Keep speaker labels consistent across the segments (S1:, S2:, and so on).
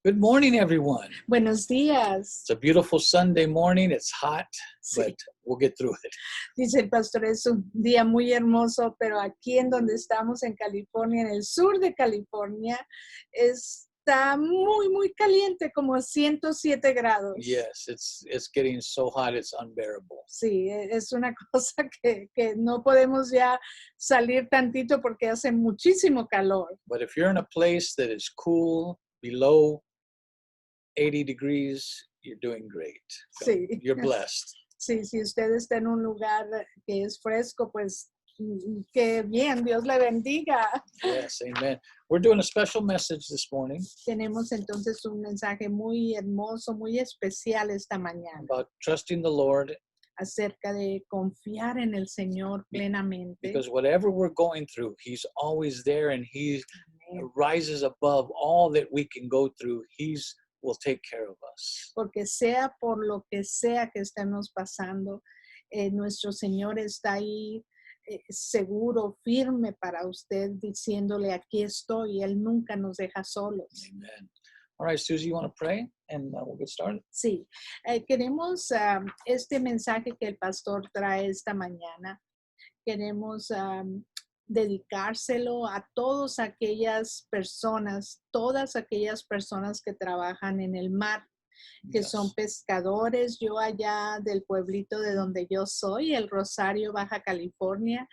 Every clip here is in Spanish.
S1: Good morning, everyone.
S2: Buenos días.
S1: It's a beautiful Sunday morning. It's hot,
S2: Sí.
S1: but we'll get through it.
S2: Dice el pastor, es un día muy hermoso, pero aquí en donde estamos en California, en el sur de California, está muy caliente, como 107 grados.
S1: Yes, it's getting so hot, it's unbearable.
S2: Sí, es una cosa que no podemos ya salir tantito porque hace muchísimo calor.
S1: But if you're in a place that is cool, below 80 degrees, you're doing great.
S2: Sí.
S1: You're blessed.
S2: Sí, si usted está en un lugar que es fresco, pues qué bien, Dios le bendiga.
S1: Yes, amen. We're doing a special message this morning
S2: Tenemos entonces un mensaje muy hermoso, muy especial esta mañana
S1: about trusting the Lord,
S2: acerca de confiar en el Señor plenamente.
S1: because whatever we're going through, He's always there, and He
S2: Amén.
S1: rises above all that we can go through. He's will take care of us.
S2: Porque sea por lo que sea que estemos pasando, nuestro Señor está ahí seguro, firme para usted, diciéndole, aquí estoy, Él nunca nos deja solos.
S1: Amen. All right, Susie, you want to pray and we'll get started?
S2: Sí, queremos este mensaje que el pastor trae esta mañana, queremos dedicárselo a todas aquellas personas que trabajan en el mar, que
S1: Yes.
S2: son pescadores. Yo allá del pueblito de donde yo soy, el Rosario, Baja California,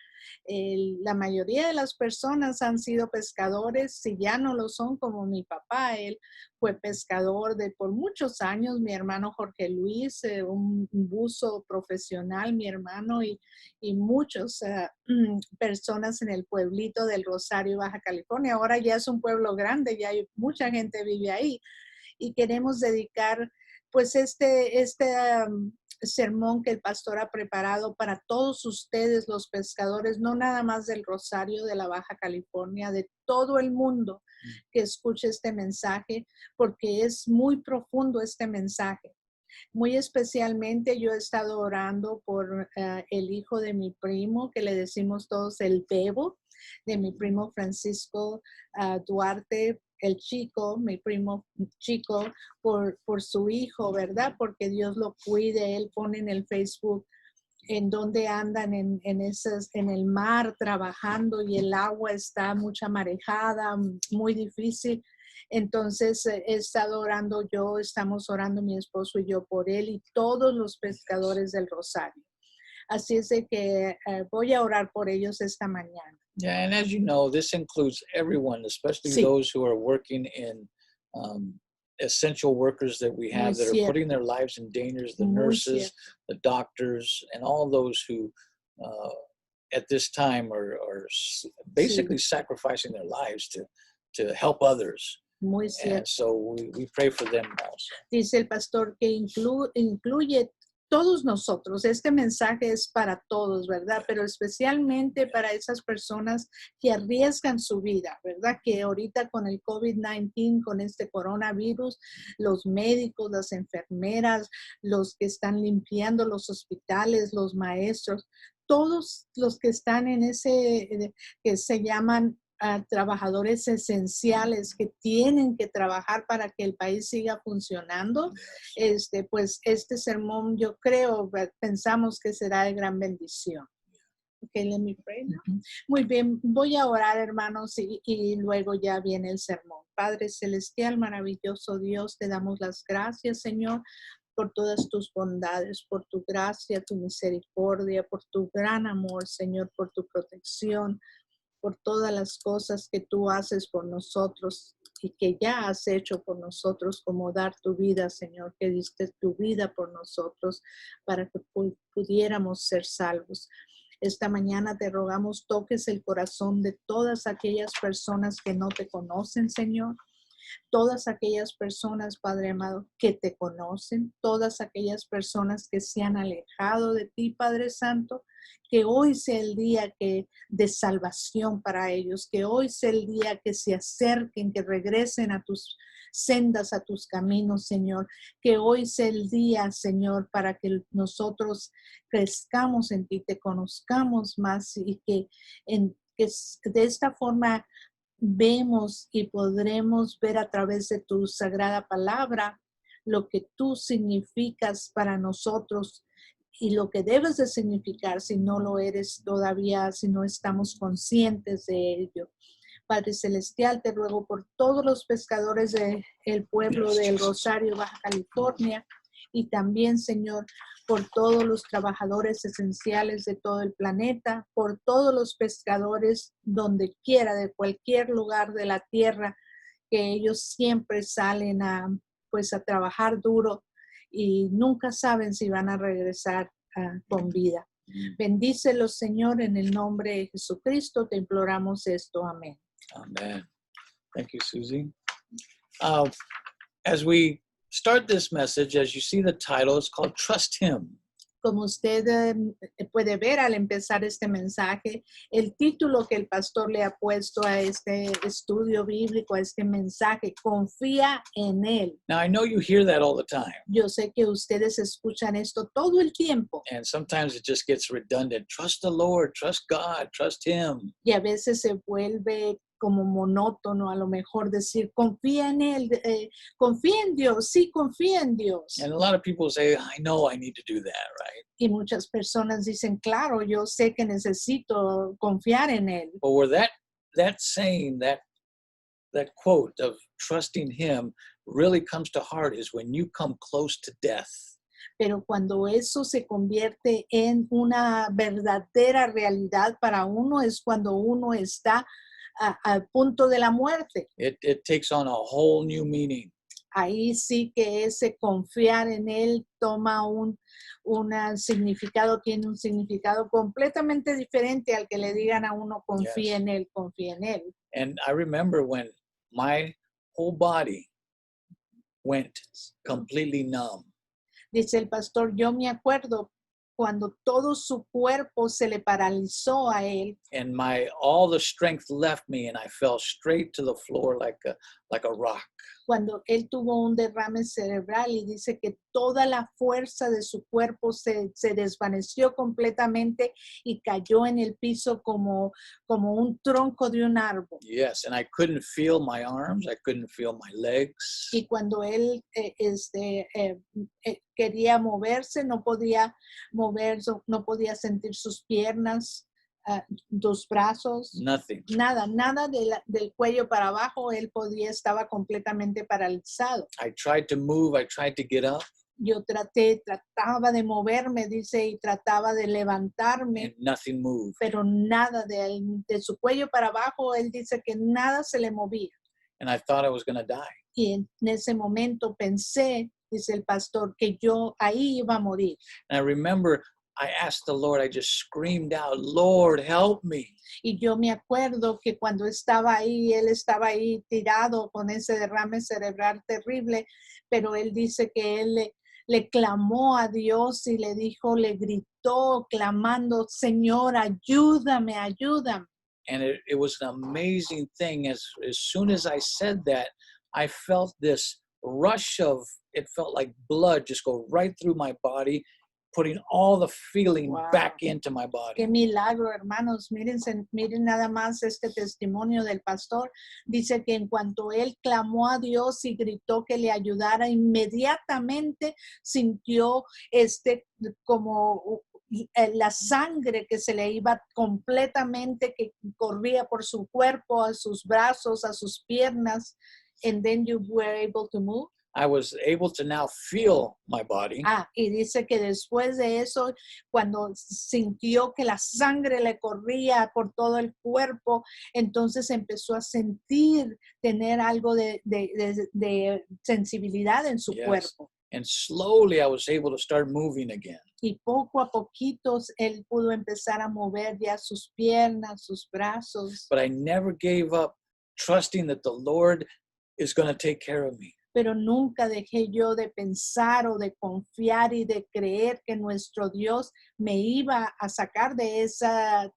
S2: la mayoría de las personas han sido pescadores, si ya no lo son, como mi papá. Él fue pescador por muchos años. Mi hermano Jorge Luis, un buzo profesional, mi hermano, y muchas personas en el pueblito del Rosario, Baja California. Ahora ya es un pueblo grande, ya hay mucha gente vive ahí. Y queremos dedicar pues este sermón que el pastor ha preparado para todos ustedes, los pescadores, no nada más del Rosario, de la Baja California, de todo el mundo que escuche este mensaje, porque es muy profundo este mensaje. Muy especialmente yo he estado orando por el hijo de mi primo, que le decimos todos el Bebo, de mi primo Francisco Duarte, el chico, mi primo chico, por su hijo, ¿verdad? Porque Dios lo cuide. Él pone en el Facebook en donde andan en el mar trabajando y el agua está mucha marejada, muy difícil. Entonces he estado orando yo, estamos orando mi esposo y yo por él y todos los pescadores del Rosario. Así es de que voy a orar por ellos esta mañana.
S1: Yeah, and as you know, this includes everyone, especially
S2: Sí.
S1: those who are working in essential workers that we have
S2: Muy
S1: that are
S2: cierto.
S1: putting their lives in danger, the
S2: Muy
S1: nurses,
S2: cierto.
S1: the doctors, and all those who at this time are basically sacrificing their lives to help others.
S2: Muy
S1: And
S2: cierto.
S1: so we pray for them also.
S2: Dice el pastor que incluye todos nosotros. Este mensaje es para todos, ¿verdad? Pero especialmente para esas personas que arriesgan su vida, ¿verdad? Que ahorita con el COVID-19, con este coronavirus, los médicos, las enfermeras, los que están limpiando los hospitales, los maestros, todos los que están en que se llaman trabajadores esenciales que tienen que trabajar para que el país siga funcionando, pues este sermón yo creo, pensamos que será de gran bendición. Okay, let me pray now. Muy bien, voy a orar, hermanos, y luego ya viene el sermón. Padre celestial, maravilloso Dios, te damos las gracias, Señor, por todas tus bondades, por tu gracia, tu misericordia, por tu gran amor, Señor, por tu protección, por todas las cosas que tú haces por nosotros y que ya has hecho por nosotros, como dar tu vida, Señor, que diste tu vida por nosotros para que pudiéramos ser salvos. Esta mañana te rogamos toques el corazón de todas aquellas personas que no te conocen, Señor. Todas aquellas personas, Padre amado, que te conocen, todas aquellas personas que se han alejado de ti, Padre Santo, que hoy sea el día de salvación para ellos, que hoy sea el día que se acerquen, que regresen a tus sendas, a tus caminos, Señor, que hoy sea el día, Señor, para que nosotros crezcamos en ti, te conozcamos más y que de esta forma vemos y podremos ver a través de tu sagrada palabra lo que tú significas para nosotros y lo que debes de significar si no lo eres todavía, si no estamos conscientes de ello. Padre Celestial, te ruego por todos los pescadores del pueblo del Rosario, Baja California, y también, Señor, por todos los trabajadores esenciales de todo el planeta, por todos los pescadores donde quiera, de cualquier lugar de la tierra, que ellos siempre salen pues a trabajar duro y nunca saben si van a regresar con vida. Bendícelos, Señor, en el nombre de Jesucristo, te imploramos esto. Amén.
S1: Amen. Thank you, Susie. As we start this message, as you see the title, it's called Trust Him.
S2: Como usted puede ver al empezar este mensaje, el título que el pastor le ha puesto a este estudio bíblico, a este mensaje, confía en Él.
S1: Now, I know you hear that all the time,
S2: Yo sé que ustedes escuchan esto todo el tiempo
S1: and sometimes it just gets redundant. Trust the Lord, trust God, trust Him.
S2: y a veces se vuelve como monótono a lo mejor decir, confía en Él, confía en Dios, sí, confía en Dios.
S1: And a lot of people say, I know I need to do that, right?
S2: Y muchas personas dicen, claro, yo sé que necesito confiar en Él.
S1: But where that saying, that quote of trusting Him really comes to heart is when you come close to death.
S2: Pero cuando eso se convierte en una verdadera realidad para uno es cuando uno está al punto de la muerte.
S1: It takes on a whole new meaning.
S2: Ahí sí que ese confiar en Él toma un significado, tiene un significado completamente diferente al que le digan a uno confía
S1: Yes.
S2: en Él, confía en Él.
S1: And I remember when my whole body went completely numb.
S2: Dice el pastor, yo me acuerdo cuando todo su cuerpo se le paralizó a él
S1: And all the strength left me, and I fell straight to the floor like a rock.
S2: cuando él tuvo un derrame cerebral y dice que toda la fuerza de su cuerpo se desvaneció completamente y cayó en el piso como un tronco de un árbol.
S1: Yes, and I couldn't feel my arms, I couldn't feel my legs.
S2: Y cuando él quería moverse, no podía moverse, no podía sentir sus piernas, sus brazos.
S1: Nothing.
S2: Nada del cuello para abajo, él estaba completamente paralizado.
S1: I tried to move, I tried to get up,
S2: Yo trataba de moverme, dice, y trataba de levantarme,
S1: and nothing moved.
S2: pero nada de su cuello para abajo, él dice que nada se le movía.
S1: And I thought I was going to die.
S2: Y en ese momento pensé, dice el pastor, que yo ahí iba a morir.
S1: And I remember I asked the Lord, I just screamed out, Lord, help me.
S2: Y yo me acuerdo que cuando estaba ahí, él estaba ahí tirado con ese derrame cerebral terrible, pero él dice que él le clamó a Dios y le dijo, le gritó clamando, Señor, ayúdame, ayúdame.
S1: And it was an amazing thing. As soon as I said that, I felt this rush of, it felt like blood just go right through my body, putting all the feeling
S2: Wow.
S1: back into my body.
S2: Qué milagro, hermanos. Miren nada más este testimonio del pastor. Dice que en cuanto él clamó a Dios y gritó que le ayudara, inmediatamente sintió como la sangre que se le iba completamente, que corría por su cuerpo, a sus brazos, a sus piernas. And then you were able to move.
S1: I was able to now feel my body.
S2: Y dice que después de eso, cuando sintió que la sangre le corría por todo el cuerpo, entonces empezó a sentir, tener algo de sensibilidad en su
S1: Yes.
S2: cuerpo.
S1: And slowly I was able to start moving again.
S2: Y poco a poquito él pudo empezar a mover ya sus piernas, sus brazos.
S1: But I never gave up trusting that the Lord is going to take care of me.
S2: Pero nunca dejé yo de pensar o de confiar y de creer que nuestro Dios me iba a sacar de esa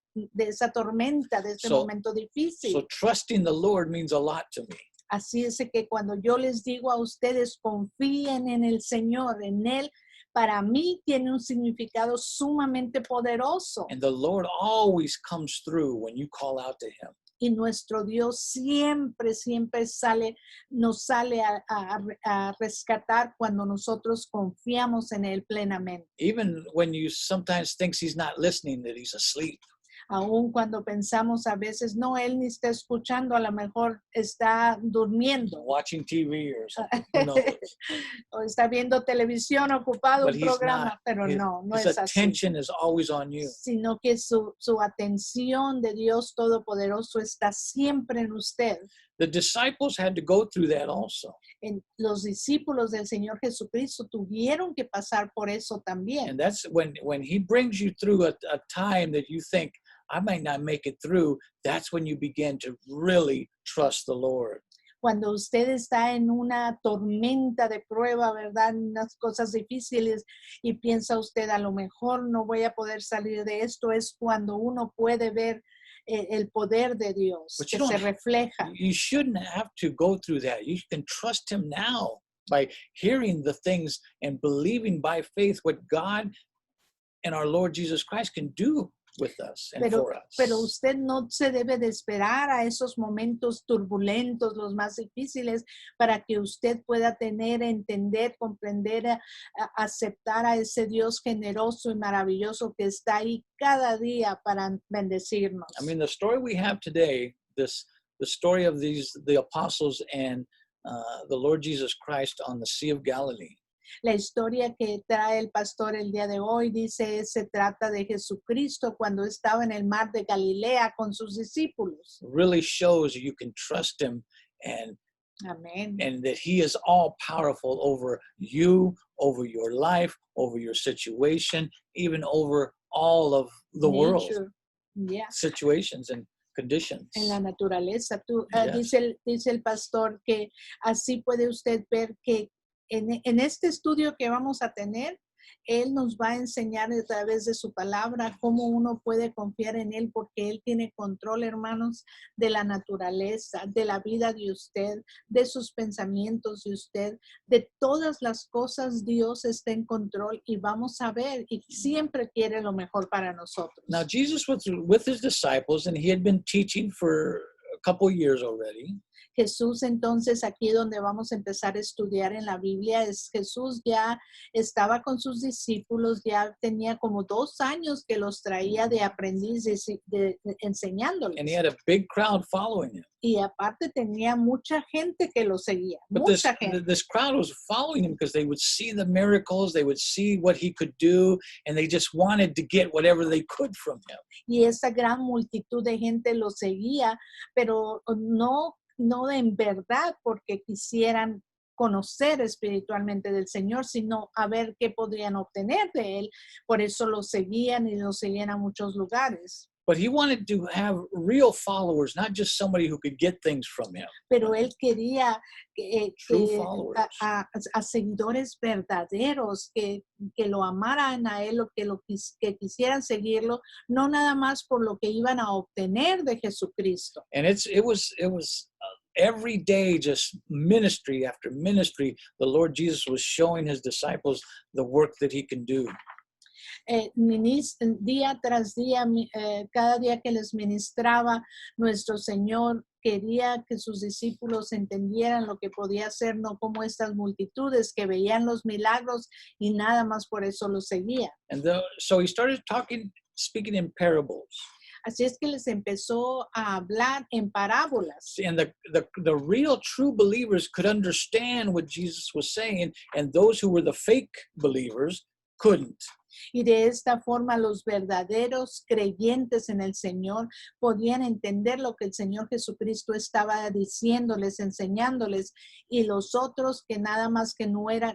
S2: tormenta, de ese momento difícil.
S1: So trusting the Lord means a lot to me.
S2: Así es que cuando yo les digo a ustedes, confíen en el Señor, en Él, para mí tiene un significado sumamente poderoso.
S1: And the Lord always comes through when you call out to Him.
S2: y nuestro Dios siempre, siempre nos sale a rescatar cuando nosotros confiamos en Él plenamente.
S1: Even when you sometimes thinks he's not listening, that he's asleep.
S2: Aun cuando pensamos a veces, no, Él ni está escuchando, a lo mejor está durmiendo.
S1: Watching TV or something. Who knows?
S2: O está viendo televisión, ocupado
S1: But
S2: un
S1: he's
S2: programa,
S1: not.
S2: pero
S1: His,
S2: no
S1: his
S2: es así.
S1: attention is always on you.
S2: Sino que su atención de Dios Todopoderoso está siempre en usted.
S1: The disciples had to go through that also.
S2: Los discípulos del Señor Jesucristo tuvieron que pasar por eso también.
S1: And that's when he brings you through a time that you think, I might not make it through, that's when you begin to really trust the Lord.
S2: Cuando usted está en una tormenta de prueba, ¿verdad? Unas cosas difíciles y piensa usted, a lo mejor no voy a poder salir de esto, es cuando uno puede ver el poder de Dios
S1: But
S2: que
S1: you
S2: se
S1: don't-
S2: refleja.
S1: You shouldn't have to go through that. You can trust him now by hearing the things and believing by faith what God and our Lord Jesus Christ can do with us and for us.
S2: Pero usted no se debe de esperar a esos momentos turbulentos, los más difíciles, para que usted pueda tener, entender, comprender, aceptar a ese Dios generoso y maravilloso que está ahí cada día para bendecirnos.
S1: I mean, the story we have today, the story of the apostles and the Lord Jesus Christ on the Sea of Galilee.
S2: La historia que trae el pastor el día de hoy se trata de Jesucristo cuando estaba en el mar de Galilea con sus discípulos.
S1: Really shows you can trust him and
S2: Amén.
S1: that he is all powerful over you, over your life, over your situation, even over all of the world
S2: Nature. Yeah.
S1: situations and conditions.
S2: En la naturaleza.
S1: Yes.
S2: Dice el pastor que así puede usted ver que en este estudio que vamos a tener, Él nos va a enseñar a través de su palabra cómo uno puede confiar en Él, porque Él tiene control, hermanos, de la naturaleza, de la vida de usted, de sus pensamientos de usted, de todas las cosas. Dios está en control y vamos a ver, y siempre quiere lo mejor para nosotros.
S1: Now, Jesus was with his disciples, and he had been teaching for a couple years already.
S2: Jesús, entonces, aquí donde vamos a empezar a estudiar en la Biblia, Jesús ya estaba con sus discípulos, ya tenía como 2 años que los traía de aprendiz, enseñándoles.
S1: And he had a big crowd following him.
S2: Y aparte tenía mucha gente que lo seguía,
S1: But
S2: mucha gente.
S1: this crowd was following him because they would see the miracles, they would see what he could do, and they just wanted to get whatever they could from him.
S2: Y esa gran multitud de gente lo seguía, pero no en verdad porque quisieran conocer espiritualmente del Señor, sino a ver qué podrían obtener de Él. Por eso lo seguían y lo seguían a muchos lugares.
S1: But he wanted to have real followers, not just somebody who could get things from him.
S2: Pero Él quería
S1: True followers.
S2: a seguidores verdaderos que lo amaran a Él, que quisieran seguirlo, no nada más por lo que iban a obtener de Jesucristo.
S1: And it was every day, just ministry after ministry, the Lord Jesus was showing his disciples the work that he can do.
S2: Día tras día, cada día que les ministraba, nuestro Señor quería que sus discípulos entendieran lo que podía hacer, no como estas multitudes que veían los milagros y nada más por eso los seguían.
S1: And so he started speaking in parables.
S2: Así es que les empezó a hablar en parábolas.
S1: And the real true believers could understand what Jesus was saying, and those who were the fake believers couldn't.
S2: Y de esta forma los verdaderos creyentes en el Señor podían entender lo que el Señor Jesucristo estaba diciéndoles, enseñándoles, y los otros que nada más que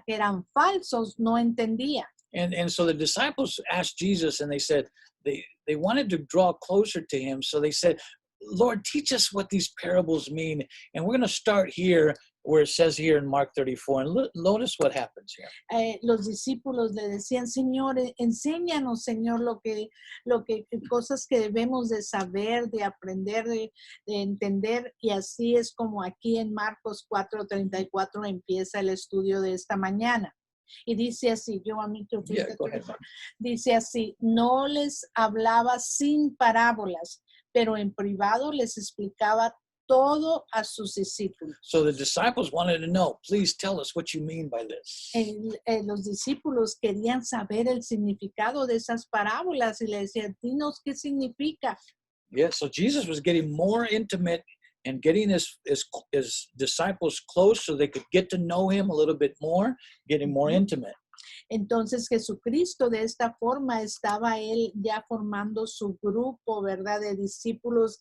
S2: eran falsos, no entendían.
S1: And so the disciples asked Jesus, and they said they wanted to draw closer to him. So they said, Lord, teach us what these parables mean. And we're going to start here where it says here in Mark 34. And notice what happens here.
S2: Los discípulos le decían, Señor, enséñanos, Señor, lo que cosas que debemos de saber, de aprender, de entender. Y así es como aquí en Marcos 4:34 empieza el estudio de esta mañana. Y dice así, dice así, no les hablaba sin parábolas, pero en privado les explicaba todo a sus discípulos.
S1: So the disciples wanted to know, please tell us what you mean by this.
S2: Los discípulos querían saber el significado de esas parábolas y le decían, dinos qué significa.
S1: Yeah, so Jesus was getting more intimate and getting his disciples close so they could get to know him a little bit more, getting more intimate.
S2: Entonces Jesucristo de esta forma estaba él ya formando su grupo, ¿verdad? De discípulos,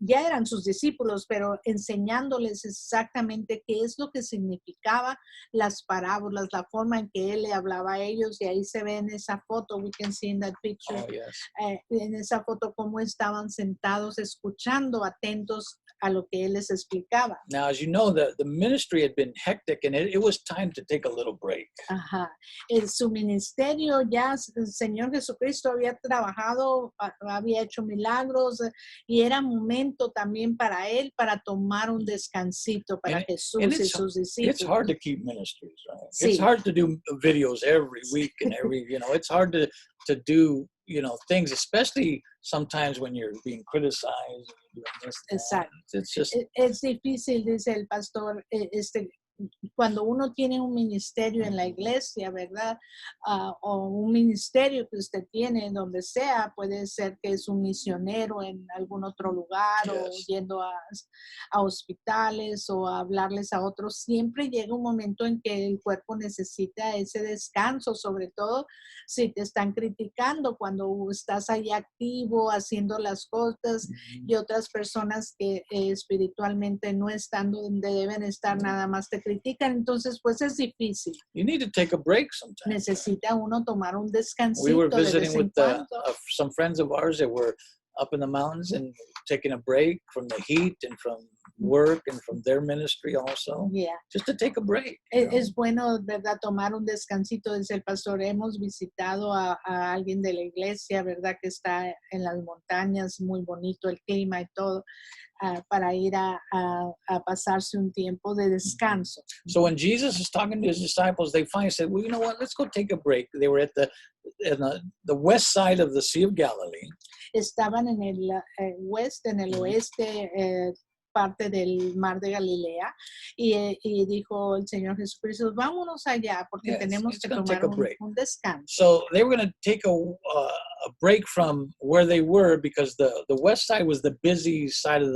S2: ya eran sus discípulos, pero enseñándoles exactamente qué es lo que significaba las parábolas, la forma en que él le hablaba a ellos, y ahí se ve en esa foto, we can see in that picture,
S1: Oh, yes.
S2: en esa foto cómo estaban sentados escuchando, atentos a lo que él les explicaba.
S1: Now, as you know, the ministry had been hectic and it was time to take a little break.
S2: Ajá. En su ministerio ya el Señor Jesucristo había trabajado, había hecho milagros y era momento también para él para tomar un descansito para
S1: And
S2: Jesús y sus
S1: It's
S2: discípulos.
S1: hard to keep ministries, right?
S2: Sí.
S1: It's hard to do videos every week and it's hard to do, things, especially sometimes when you're being criticized. And doing this and that.
S2: Exacto.
S1: It's just,
S2: Es difícil, dice el pastor, cuando uno tiene un ministerio en la iglesia, ¿verdad? O un ministerio que usted tiene en donde sea, puede ser que es un misionero en algún otro lugar o
S1: Yes.
S2: yendo a hospitales o a hablarles a otros. Siempre llega un momento en que el cuerpo necesita ese descanso, sobre todo si te están criticando cuando estás ahí activo, haciendo las cosas, y otras personas que espiritualmente no están donde deben estar, nada más te critican, entonces pues es difícil.
S1: you need to take a break sometimes.
S2: Necesita uno tomar un
S1: We
S2: descansito
S1: were
S2: de vez
S1: visiting
S2: en
S1: with
S2: cuando.
S1: some friends of ours that were up in the mountains and taking a break from the heat and from work and from their ministry also,
S2: Yeah.
S1: just to take a break. you know?
S2: Es bueno, ¿verdad? Tomar un descansito, dice el pastor. Hemos visitado a alguien de la iglesia, ¿verdad? Que está en las montañas, muy bonito el clima y todo, para ir a pasarse un tiempo de descanso.
S1: So when Jesus is talking to his disciples, they finally said, well, you know what, let's go take a break. They were at the west side of the Sea of Galilee.
S2: Estaban en el oeste, parte del mar de Galilea, y dijo el Señor Jesucristo, vámonos allá porque
S1: Yes,
S2: tenemos
S1: it's
S2: que
S1: gonna take
S2: tomar
S1: a break.
S2: un descanso.
S1: So they were going to take a break from where they were because the west side was the busy side of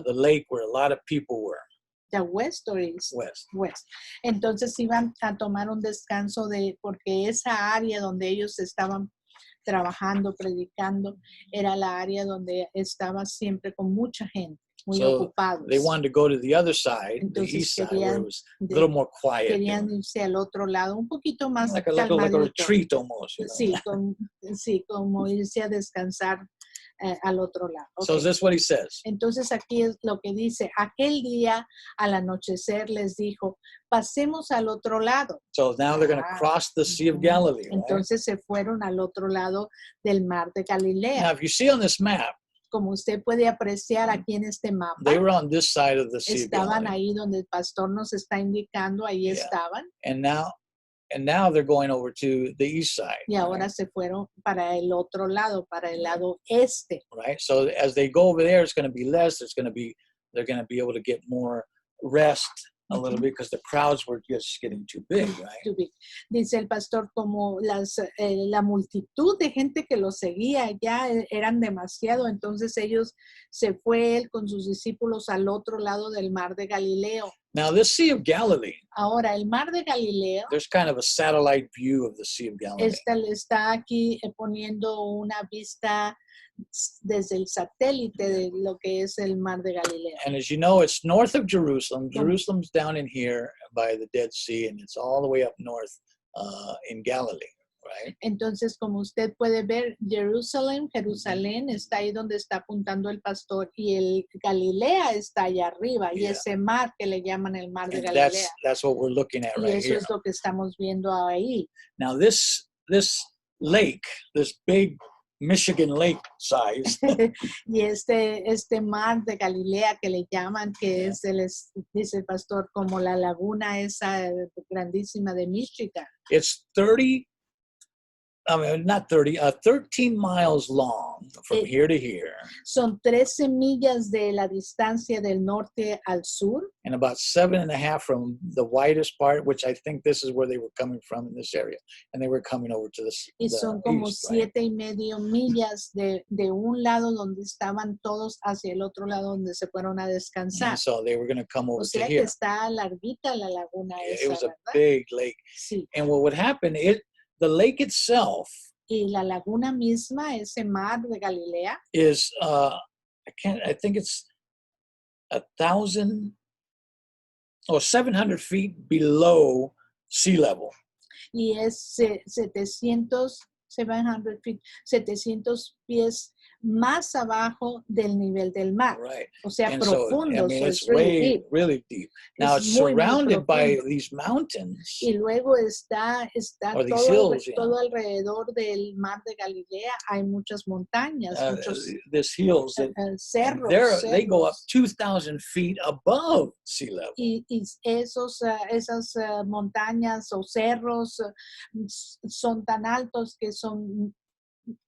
S1: the lake where a lot of people were.
S2: The west or east?
S1: West.
S2: West. Entonces iban a tomar un descanso porque esa área donde ellos estaban trabajando, predicando, era la área donde estaba siempre con mucha gente, muy
S1: So
S2: ocupados.
S1: they wanted to go to the other side, the
S2: Entonces
S1: east side, where it
S2: querían,
S1: was a little more quiet.
S2: querían irse al otro lado, un poquito más
S1: like a
S2: calmadito.
S1: retreat almost.
S2: Sí, como irse a descansar al otro lado.
S1: So
S2: Okay.
S1: is this what he says?
S2: Entonces aquí es lo que dice, aquel día al anochecer les dijo, pasemos al otro lado.
S1: So now they're going to cross the Sea of Galilee, right?
S2: Entonces se fueron al otro lado del mar de Galilea.
S1: Now, if you see on this map,
S2: Como usted puede apreciar aquí en este mapa,
S1: they were on this side of the Sea of
S2: estaban
S1: Galilee.
S2: ahí donde el pastor nos está indicando, ahí
S1: Yeah.
S2: estaban,
S1: And now they're going over to the east side.
S2: y ahora se fueron para el otro lado, para el lado este.
S1: Right. So as they go over there, it's going to be less. They're going to be able to get more rest a little bit because the crowds were just getting too big, right?
S2: To be. Dice el pastor, como la multitud de gente que lo seguía ya eran demasiado, entonces se fue él con sus discípulos al otro lado del mar de Galileo.
S1: Now, this Sea of Galilee,
S2: Ahora, el mar de Galileo
S1: there's kind of a satellite view of the Sea of Galilee.
S2: está aquí poniendo una vista desde el satélite de lo que es el mar de Galilea.
S1: And as you know, it's north of Jerusalem. Jerusalem's down in here by the Dead Sea, and it's all the way up north in Galilee, right?
S2: Entonces, como usted puede ver, Jerusalén está ahí donde está apuntando el pastor, y el Galilea está allá arriba, y
S1: Yeah.
S2: ese mar que le llaman el mar de
S1: And
S2: Galilea.
S1: that's what we're looking at
S2: Y
S1: right
S2: eso
S1: here.
S2: es lo que estamos viendo ahí.
S1: Now, this lake, this big Michigan lake size,
S2: Y este mar de Galilea que le llaman, que dice el pastor, como la laguna esa grandísima de Michigan.
S1: it's 30 I mean, not 30, 13 miles long from
S2: Eh,
S1: here to here,
S2: Son 13 millas de la distancia del norte al sur
S1: and about 7.5 from the widest part, which I think this is where they were coming from in this area, and they were coming over to
S2: y son
S1: the
S2: como
S1: east, right?
S2: 7.5 millas de un lado donde estaban todos hacia el otro lado donde se fueron a
S1: And
S2: descansar.
S1: so they were going to come
S2: O
S1: over to
S2: sea que
S1: here.
S2: está larguita la laguna
S1: It
S2: esa,
S1: was a
S2: ¿verdad?
S1: big lake,
S2: Sí.
S1: and what would happen? The lake itself
S2: Y la laguna misma, ese mar de Galilea,
S1: is I think it's 1,000 or 700 feet below sea level.
S2: y es 700 feet, 700 pies más abajo del nivel del mar.
S1: Right.
S2: O sea,
S1: And so, I
S2: profundo,
S1: mean,
S2: so
S1: it's
S2: it's really
S1: way,
S2: deep.
S1: really deep. Now,
S2: Es
S1: it's
S2: muy, muy
S1: surrounded by
S2: profundo.
S1: these mountains.
S2: Y luego está
S1: Or these
S2: todo,
S1: hills, yeah.
S2: todo alrededor del mar de Galilea. Hay muchas montañas, muchos
S1: These hills that and
S2: cerros.
S1: they go up
S2: cerros.
S1: 2,000 feet above sea level.
S2: Y esas montañas o cerros son tan altos que son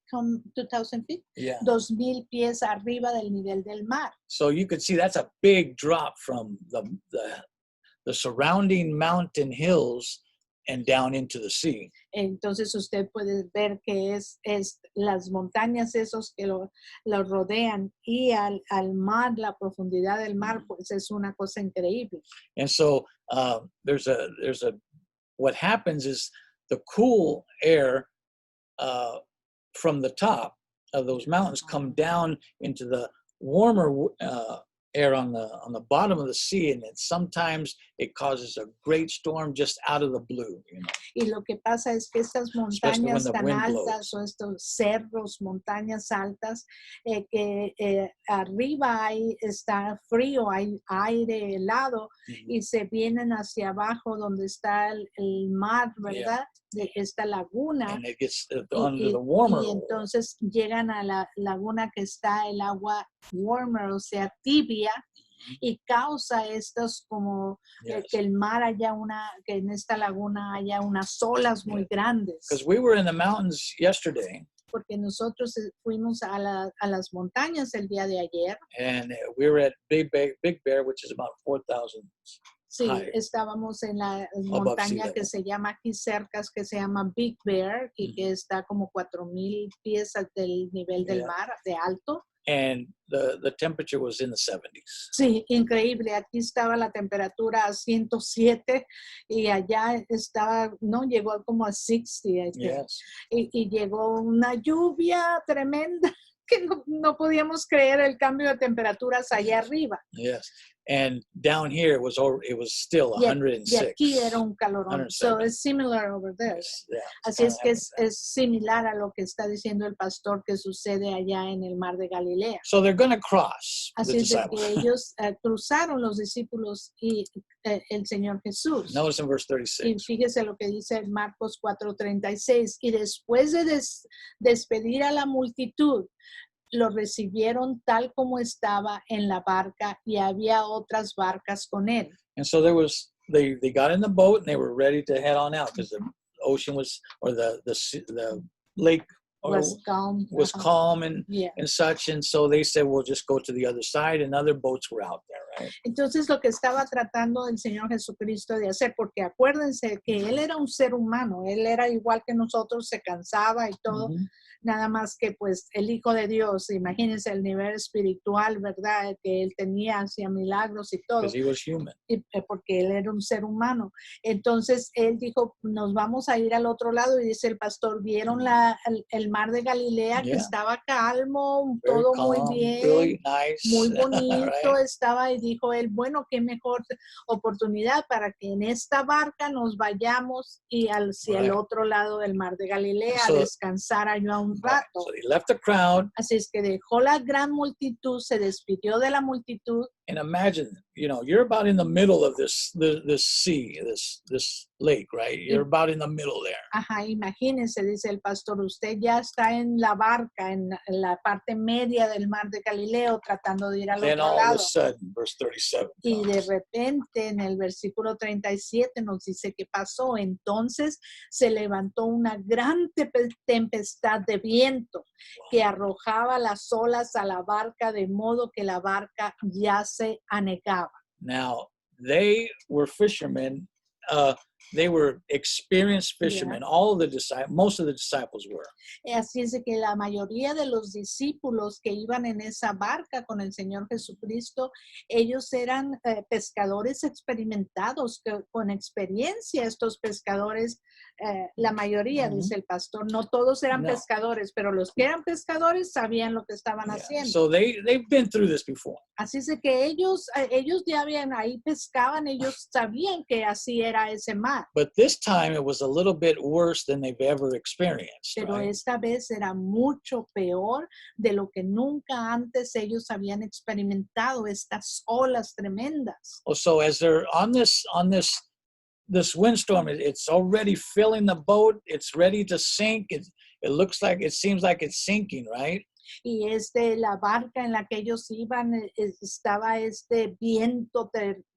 S2: 2,000 feet,
S1: Yeah.
S2: 2,000 pies arriba del nivel del mar.
S1: So you could see that's a big drop from the surrounding mountain hills and down into the sea.
S2: Entonces usted puede ver que es las montañas esos que lo rodean y al mar, la profundidad del mar, pues es una cosa increíble.
S1: And so there's a what happens is the cool air from the top of those mountains come down into the warmer air on the bottom of the sea, and sometimes it causes a great storm just out of the blue, you know.
S2: Y lo que pasa es que estas
S1: Especially when
S2: montañas
S1: the
S2: tan
S1: wind
S2: altas
S1: blows.
S2: o estos cerros, montañas altas, que arriba está frío, hay aire helado y se vienen hacia abajo donde está el mar, ¿verdad? De esta laguna.
S1: And it gets under the warmer.
S2: Y entonces llegan a la laguna que está el agua warmer, o sea, tibia, y causa estos como que el mar que en esta laguna haya unas olas muy grandes.
S1: Because we were in the mountains yesterday.
S2: Porque nosotros fuimos a las montañas el día de ayer.
S1: And we were at Big Bear, which is about 4,000.
S2: Sí,
S1: higher.
S2: Estábamos en la montaña que se llama aquí cerca, que se llama Big Bear, y que está como 4,000 pies del nivel del mar, de alto.
S1: And the temperature was in the 70s.
S2: Sí, increíble. Aquí estaba la temperatura a 107 y allá llegó como a 60.
S1: Yes.
S2: Y llegó una lluvia tremenda que no podíamos creer el cambio de temperaturas allá arriba.
S1: Yes. And down here it was still 106.
S2: Y aquí era un calorón.
S1: 107.
S2: So it's similar over there.
S1: Yeah,
S2: Así es que es similar a lo que está diciendo el pastor que sucede allá en el mar de Galilea.
S1: So they're going to cross.
S2: Así
S1: The
S2: es de
S1: disciples.
S2: que ellos cruzaron los discípulos y el Señor Jesús.
S1: Notice in verse
S2: Y
S1: 36.
S2: fíjese lo que dice en Marcos 4:36. Y después de despedir a la multitud, lo recibieron tal como estaba en la barca y había otras barcas con él.
S1: And so they got in the boat and they were ready to head on out because the ocean was, or the lake
S2: Was calm.
S1: was calm and
S2: Yeah.
S1: such. And so they said, we'll just go to the other side, and other boats were out there, right?
S2: Entonces lo que estaba tratando el Señor Jesucristo de hacer, porque acuérdense que Él era un ser humano, Él era igual que nosotros, se cansaba y todo, nada más que pues el Hijo de Dios, imagínense el nivel espiritual, ¿verdad? Que Él tenía, hacía milagros y todo.
S1: Because he was human.
S2: Porque Él era un ser humano. Entonces Él dijo, nos vamos a ir al otro lado, y dice el pastor, vieron el mar de Galilea que estaba calmo,
S1: Very
S2: todo
S1: calm,
S2: muy bien,
S1: really nice,
S2: muy bonito
S1: right?
S2: estaba, y dijo él, bueno, qué mejor oportunidad para que en esta barca nos vayamos y hacia el otro lado del mar de Galilea a descansar allá un rato.
S1: So he left the crowd.
S2: Así es que dejó la gran multitud, se despidió de la multitud.
S1: And imagine, you're about in the middle of this sea, this lake, right? You're about in the middle there.
S2: Ajá, imagínense, dice el pastor, usted ya está en la barca, en la parte media del mar de Galileo, tratando de ir al
S1: Then
S2: otro
S1: all of a
S2: lado.
S1: sudden, verse 37.
S2: Y de repente en el versículo 37 nos dice que pasó. Entonces se levantó una gran tempestad de viento que arrojaba las olas a la barca de modo que la barca ya se anegaba.
S1: Now, they were fishermen. They were experienced fishermen. All of the disciples, most of the disciples were.
S2: Así es de que la mayoría de los discípulos que iban en esa barca con el Señor Jesucristo, ellos eran pescadores experimentados, con experiencia. Estos pescadores, la mayoría, dice el pastor, no todos eran pescadores, pero los que eran pescadores sabían lo que estaban haciendo.
S1: So they've been through this before.
S2: Así es de que ellos ya habían ahí pescaban, ellos sabían que así era ese mar.
S1: But this time it was a little bit worse than they've ever experienced.
S2: Pero
S1: Right?
S2: esta vez era mucho peor de lo que nunca antes ellos habían experimentado, estas olas tremendas.
S1: So as they're on this windstorm, it's already filling the boat. It's ready to sink. It seems like it's sinking, right?
S2: Y la barca en la que ellos iban, estaba este viento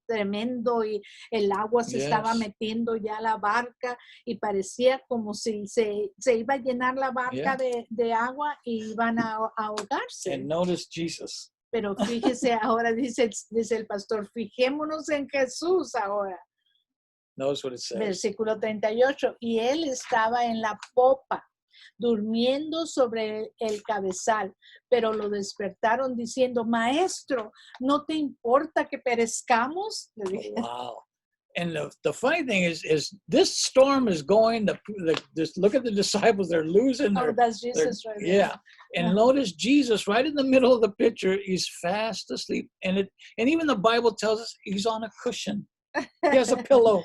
S2: tremendo y el agua se estaba metiendo ya a la barca y parecía como si se iba a llenar la barca de agua y iban a ahogarse.
S1: And notice Jesus.
S2: Pero fíjese ahora, dice el pastor, fijémonos en Jesús ahora.
S1: Notice what it says.
S2: Versículo 38, y él estaba en la popa, durmiendo sobre el cabezal, pero lo despertaron diciendo, Maestro, ¿no te importa que perezcamos?
S1: Wow. And the funny thing is this storm is going, just look at the disciples, they're losing their,
S2: that's Jesus right
S1: yeah. And notice Jesus right in the middle of the picture, he's fast asleep. And even the Bible tells us he's on a cushion. He has a pillow.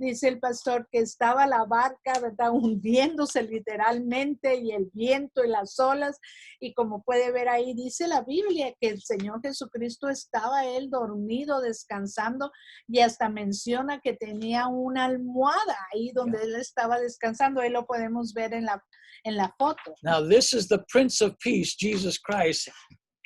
S2: Dice el pastor que estaba la barca, ¿verdad? Hundiéndose literalmente y el viento y las olas. Y como puede ver ahí, dice la Biblia que el Señor Jesucristo estaba él dormido, descansando y hasta menciona que tenía una almohada ahí donde él estaba descansando. Ahí lo podemos ver en la foto.
S1: Now this is the Prince of Peace, Jesus Christ.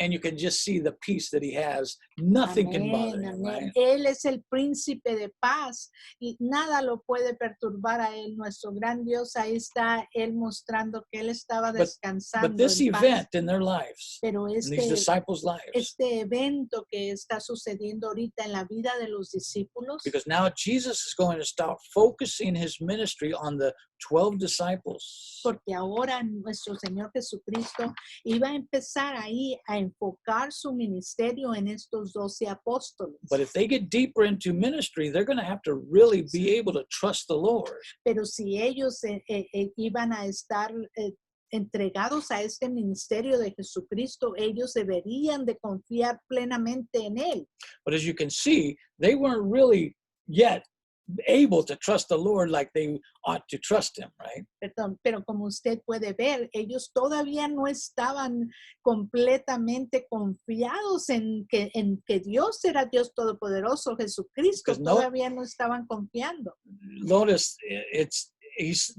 S1: And you can just see the peace that he has. Nothing can bother him, right?
S2: Él es el príncipe de paz y nada lo puede perturbar a él. Nuestro gran Dios, ahí está él mostrando que él estaba descansando.
S1: But this event in their lives,
S2: pero
S1: in these disciples' lives,
S2: este evento que está sucediendo ahorita en la vida de los discípulos,
S1: because now Jesus is going to start focusing his ministry on the 12 disciples.
S2: Porque ahora nuestro Señor Jesucristo iba a empezar ahí a enfocar su ministerio en estos 12 apóstoles.
S1: But if they get deeper into ministry, they're going to have to really be able to trust the Lord.
S2: Pero si ellos iban a estar entregados a este ministerio de Jesucristo, ellos deberían de confiar plenamente en él.
S1: But as you can see, they weren't really yet able to trust the Lord like they ought to trust him, right?
S2: Pero como usted puede ver, ellos todavía no estaban completamente confiados en que Dios era Dios todopoderoso, Jesucristo, todavía no estaban confiando.
S1: Notice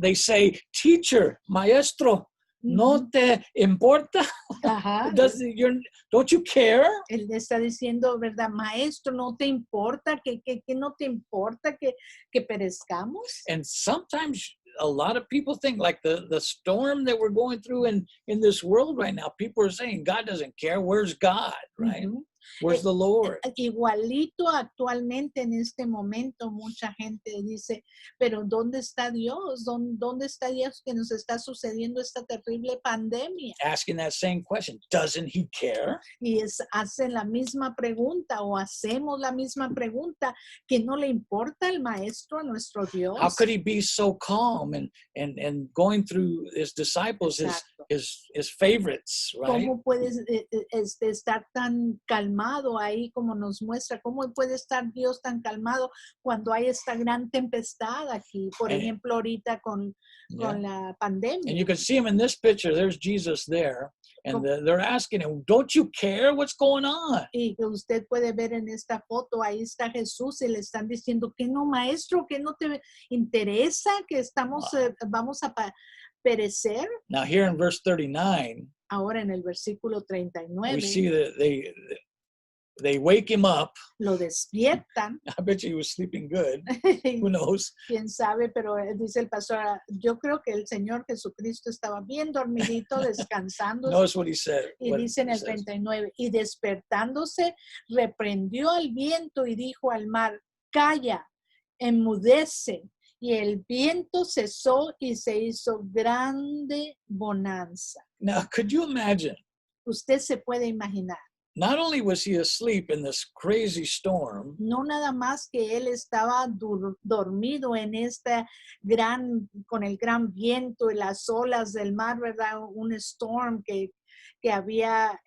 S1: they say, teacher, maestro, ¿no te importa?
S2: Ajá.
S1: Don't you care?
S2: Él está diciendo, ¿verdad? Maestro, ¿no te importa? ¿Que no te importa que perezcamos?
S1: And sometimes a lot of people think like the storm that we're going through in this world right now, people are saying, God doesn't care. Where's God, right?
S2: Uh-huh.
S1: Where's the Lord?
S2: Igualito actualmente en este momento mucha gente dice, pero ¿dónde está Dios? ¿Dónde está Dios que nos está sucediendo esta terrible pandemia?
S1: Asking that same question, doesn't he care?
S2: Y hacen la misma pregunta o hacemos la misma pregunta, que no le importa el maestro a nuestro Dios.
S1: How could he be so calm and going through his disciples, his favorites, right?
S2: ¿Cómo puedes estar tan calmado ahí como nos muestra? ¿Cómo puede estar Dios tan calmado cuando hay esta gran tempestad aquí? Por ejemplo, ahorita con la pandemia.
S1: And you can see him in this picture. There's Jesus there. And they're asking him, don't you care what's going on?
S2: Y que usted puede ver en esta foto, ahí está Jesús y le están diciendo que no, maestro, que no te interesa, que estamos, vamos a perecer.
S1: Now here in verse 39,
S2: Ahora en el versículo
S1: we
S2: 39,
S1: see that they wake him up.
S2: lo despiertan.
S1: I bet you he was sleeping good. Who knows?
S2: Quién sabe, pero dice el pastor, yo creo que el Señor Jesucristo estaba bien dormidito, descansando.
S1: Notice what he said.
S2: Y
S1: what
S2: dice en
S1: it
S2: el
S1: says.
S2: 39, y despertándose, reprendió al viento y dijo al mar, calla, enmudece. Y el viento cesó y se hizo grande bonanza.
S1: Now, could you imagine?
S2: Usted se puede imaginar,
S1: Not only was he asleep in this crazy storm,
S2: no nada más que él estaba dormido en esta con el gran viento y las olas del mar, ¿verdad? Un storm que había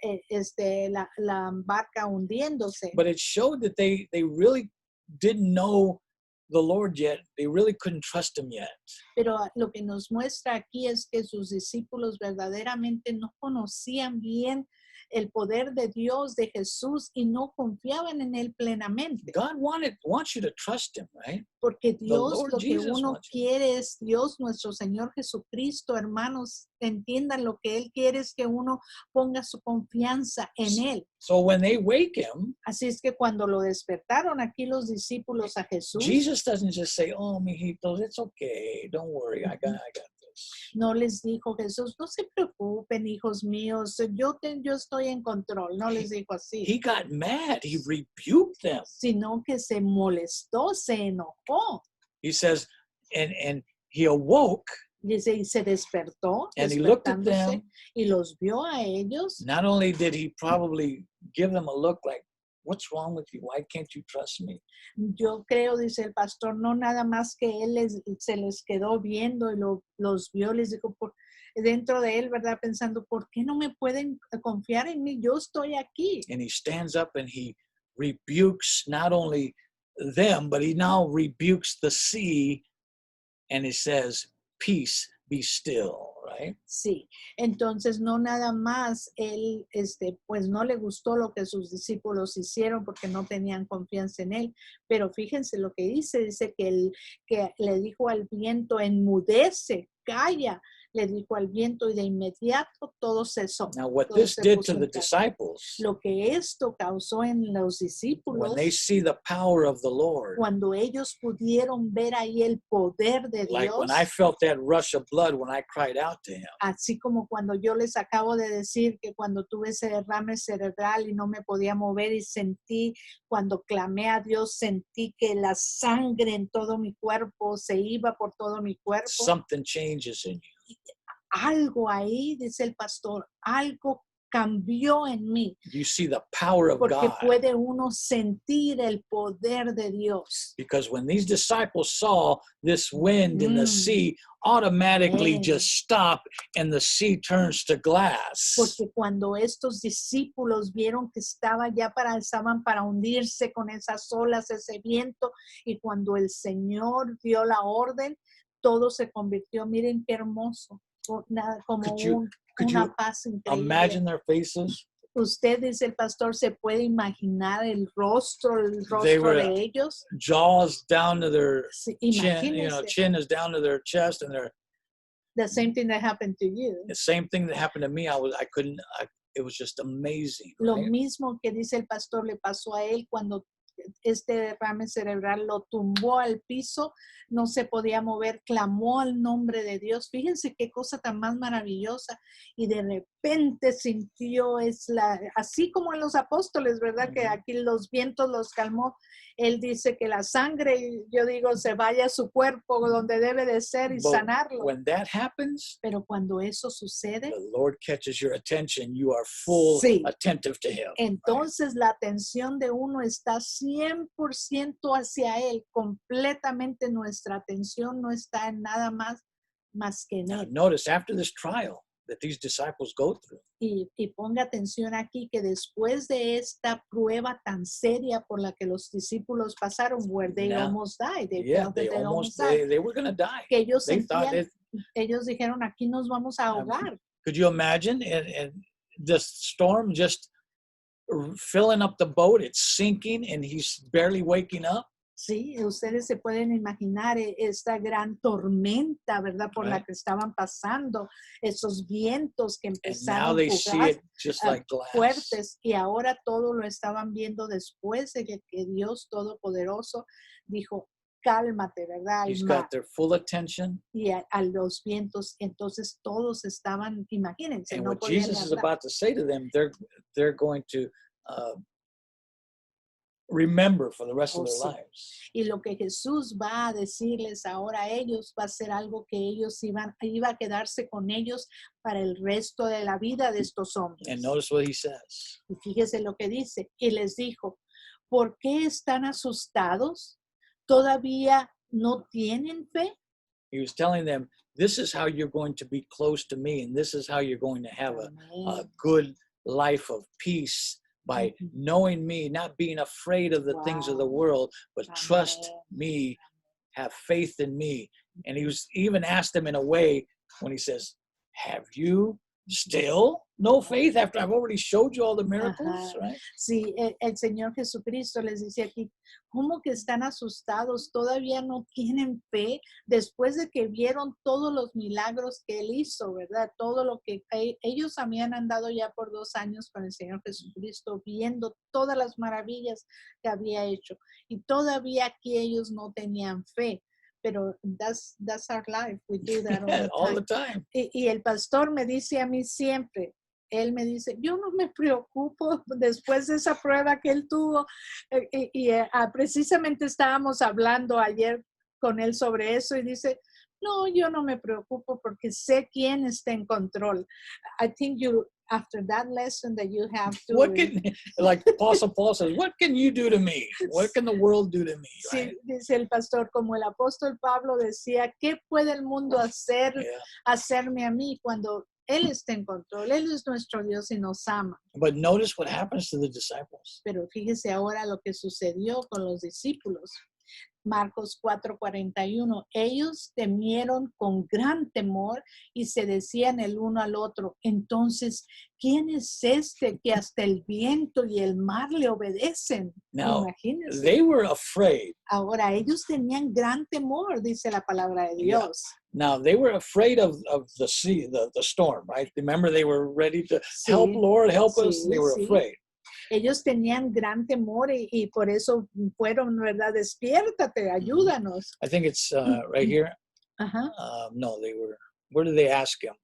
S2: la barca hundiéndose.
S1: but it showed that they really didn't know the Lord yet. They really couldn't trust him yet.
S2: Pero lo que nos muestra aquí es que sus discípulos verdaderamente no conocían bien el poder de Dios, de Jesús, y no confiaban en él plenamente.
S1: God wants you to trust him, right?
S2: Porque Dios
S1: Lord
S2: lo que
S1: Jesus
S2: uno
S1: wants you.
S2: quiere es Dios, nuestro Señor Jesucristo, hermanos, entiendan lo que Él quiere es que uno ponga su confianza en Él.
S1: So when they wake him,
S2: Así es que cuando lo despertaron aquí los discípulos a Jesús,
S1: Jesus doesn't just say, "Oh, mijitos, it's okay. Don't worry. I got this."
S2: no les dijo Jesús, no se preocupen, hijos míos, yo estoy en control, no les dijo así,
S1: He got mad. He rebuked them.
S2: sino que se molestó, se enojó.
S1: He says, and he awoke,
S2: Dice, y se despertó,
S1: and he looked at
S2: despertándose,
S1: them.
S2: y los vio a ellos.
S1: Not only did he probably give them a look like, "What's wrong with you? Why can't you trust me?"
S2: Yo creo, dice el pastor, no nada más que él se les quedó viendo y los vio, les dijo dentro de él, ¿verdad? Pensando, ¿por qué no me pueden confiar en mí? Yo estoy aquí.
S1: And he stands up and he rebukes not only them, but he now rebukes the sea, and he says, "Peace, be still," right?
S2: Sí, entonces no nada más él, pues no le gustó lo que sus discípulos hicieron porque no tenían confianza en él, pero fíjense lo que dice que le dijo al viento, enmudece, calla, le dijo al viento y de inmediato todo cesó.
S1: Now, what
S2: Todo
S1: this
S2: se
S1: did
S2: puso
S1: to
S2: en
S1: the
S2: calma.
S1: disciples,
S2: Lo que esto causó en los discípulos,
S1: when they see the power of the Lord,
S2: cuando ellos pudieron ver ahí el poder de
S1: like
S2: Dios,
S1: when I felt that rush of blood when I cried out to him,
S2: así como cuando yo les acabo de decir que cuando tuve ese derrame cerebral y no me podía mover y sentí, cuando clamé a Dios, sentí que la sangre en todo mi cuerpo se iba por todo mi cuerpo.
S1: something changes in you.
S2: Algo ahí, dice el pastor, algo cambió en mí,
S1: You see the power of
S2: porque
S1: God.
S2: puede uno sentir el poder de Dios.
S1: Because when these disciples saw this wind in the sea automatically just stop and the sea turns to glass.
S2: Porque cuando estos discípulos vieron que estaban para hundirse con esas olas, ese viento, y cuando el Señor dio la orden, todo se convirtió, miren qué hermoso, como
S1: Could
S2: una
S1: you
S2: paz increíble.
S1: imagine their faces?
S2: Usted, dice el pastor, se puede imaginar el rostro
S1: They were-
S2: de ellos.
S1: Jaws down to their
S2: Sí,
S1: chin,
S2: imagínense,
S1: chin is down to their chest, and
S2: the same thing that happened to you.
S1: the same thing that happened to me. It was just amazing.
S2: Lo
S1: Right?
S2: mismo que dice el pastor le pasó a él cuando este derrame cerebral lo tumbó al piso, no se podía mover, clamó al nombre de Dios. Fíjense qué cosa tan más maravillosa. Y de repente sintió, así como en los apóstoles, ¿verdad? Que aquí los vientos los calmó. Él dice que la sangre, yo digo, se vaya a su cuerpo donde debe de ser y
S1: But
S2: sanarlo.
S1: when that happens,
S2: Pero cuando eso sucede,
S1: the Lord catches your attention. You are full
S2: Sí.
S1: attentive to Him. right?
S2: entonces la atención de uno está 100% hacia Él, completamente nuestra atención no está en nada más que en
S1: Now,
S2: Él.
S1: notice after this trial that these disciples go through,
S2: Y ponga atención aquí que después de esta prueba tan seria por la que los discípulos pasaron, where they
S1: Now,
S2: almost died, they
S1: yeah,
S2: felt that they almost
S1: they,
S2: died,
S1: they were going to die.
S2: que ellos
S1: They thought
S2: sentían,
S1: that,
S2: ellos dijeron, aquí nos vamos a ahogar.
S1: could you imagine? And the storm just filling up the boat, it's sinking, and he's barely waking up.
S2: Sí, ustedes se pueden imaginar esta gran tormenta, ¿verdad? Por la
S1: Right.
S2: que estaban pasando, esos vientos que
S1: And now
S2: empezaron
S1: they see
S2: fugaz,
S1: it just like glass.
S2: fuertes, y ahora todo lo estaban viendo después de que Dios Todopoderoso dijo, cálmate, ¿verdad? Al
S1: He's
S2: mar
S1: got their full attention.
S2: y a los vientos. Entonces todos estaban, imagínense,
S1: And
S2: no
S1: what
S2: podían
S1: Jesus is
S2: hablar.
S1: about to say to them, they're going to remember for the rest of
S2: Oh,
S1: their
S2: sí.
S1: lives.
S2: Y lo que Jesús va a decirles ahora a ellos va a ser algo que ellos iba a quedarse con ellos para el resto de la vida de estos hombres.
S1: And notice what he says.
S2: Y fíjese lo que dice. Y les dijo, ¿por qué están asustados? ¿Todavía no tienen fe?
S1: He was telling them, this is how you're going to be close to me, and this is how you're going to have a
S2: Amén.
S1: good life of peace by
S2: Mhm.
S1: knowing me, not being afraid of the things of the
S2: Wow.
S1: world, but trust
S2: Amén.
S1: me, have faith in me. And he was even asked them in a way when he says, have you still no faith after I've already showed you all the miracles,
S2: Ajá.
S1: right?
S2: Sí, el Señor Jesucristo les dice aquí, ¿cómo que están asustados? ¿Todavía no tienen fe después de que vieron todos los milagros que Él hizo, verdad? Todo lo que ellos habían andado ya por 2 años con el Señor Jesucristo, viendo todas las maravillas que había hecho. Y todavía aquí ellos no tenían fe. Pero that's our life. We do that all the time. Y el pastor me dice a mí siempre, él me dice, yo no me preocupo después de esa prueba que él tuvo. Precisamente estábamos hablando ayer con él sobre eso y dice, no, yo no me preocupo porque sé quién está en control. I think after that lesson that you have to...
S1: Like Apostle Paul says, what can you do to me? What can the world do to me?
S2: Sí,
S1: Right?
S2: dice el pastor, como el apóstol Pablo decía, ¿qué puede el mundo hacerme a mí cuando Él está en control? Él es nuestro Dios y nos ama.
S1: But notice what happens to the disciples.
S2: Pero fíjese ahora lo que sucedió con los discípulos. Marcos 4:41, ellos temieron con gran temor y se decían el uno al otro, entonces, ¿quién es este que hasta el viento y el mar le obedecen?
S1: Now,
S2: Imagínense.
S1: they were afraid.
S2: Ahora, ellos tenían gran temor, dice la palabra de Dios.
S1: Now, they were afraid of the sea, the storm, right? Remember, they were ready to help, Lord, help us. They were afraid.
S2: Ellos tenían gran temor y por eso fueron, ¿verdad? Despiértate, ayúdanos.
S1: I think it's right here. No, they were, where did they ask him?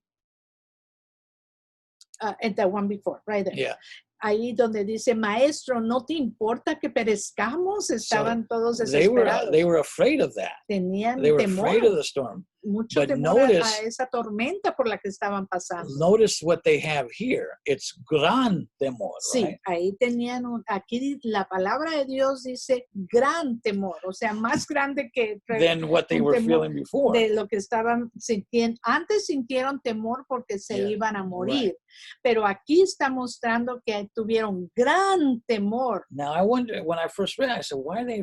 S2: And the one before, right there.
S1: Yeah.
S2: Ahí donde dice, maestro, ¿no te importa que perezcamos? Estaban todos desesperados.
S1: They were afraid of that.
S2: Tenían
S1: They were
S2: temor.
S1: afraid of the storm.
S2: Mucho
S1: But
S2: temor
S1: notice,
S2: a esa tormenta por la que estaban pasando.
S1: Notice what they have here. It's gran temor,
S2: Sí,
S1: right?
S2: ahí tenían, aquí la palabra de Dios dice gran temor, o sea, más grande que
S1: than what they were feeling before.
S2: De lo que estaban sintiendo. Antes sintieron temor porque se iban a morir, pero aquí está mostrando que tuvieron gran temor.
S1: Now I wonder, when I first read it, I said, why are they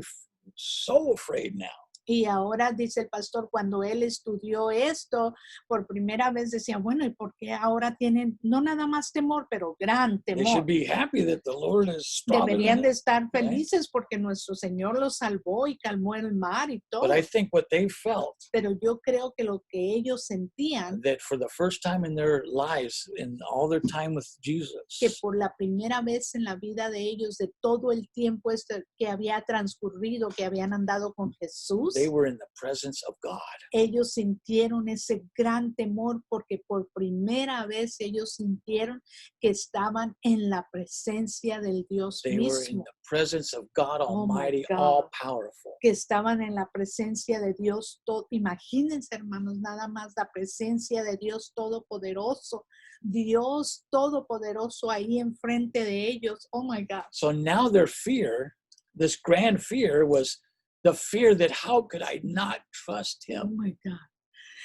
S1: so afraid now?
S2: Y ahora dice el pastor, cuando él estudió esto, por primera vez decía, bueno, ¿y por qué ahora tienen no nada más temor, pero gran temor?
S1: They should be happy that the Lord is
S2: Deberían de estar felices porque nuestro Señor los salvó y calmó el mar y todo.
S1: But I think what they felt,
S2: pero yo creo que lo que ellos sentían,
S1: that for the first time in their lives, in all their time with Jesus,
S2: que por la primera vez en la vida de ellos, de todo el tiempo que había transcurrido, que habían andado con Jesús,
S1: they were in the presence of God.
S2: Ellos sintieron ese gran temor porque por primera vez ellos sintieron que estaban en la presencia del Dios
S1: They
S2: mismo.
S1: were in the presence of God Almighty,
S2: God.
S1: all powerful.
S2: Que estaban en la presencia de Dios todo. Imagínense, hermanos, nada más la presencia de Dios todopoderoso. Dios todopoderoso ahí enfrente de ellos. Oh my God.
S1: So now their fear, this grand fear, was the fear that how could I not trust
S2: Oh
S1: him?
S2: my God.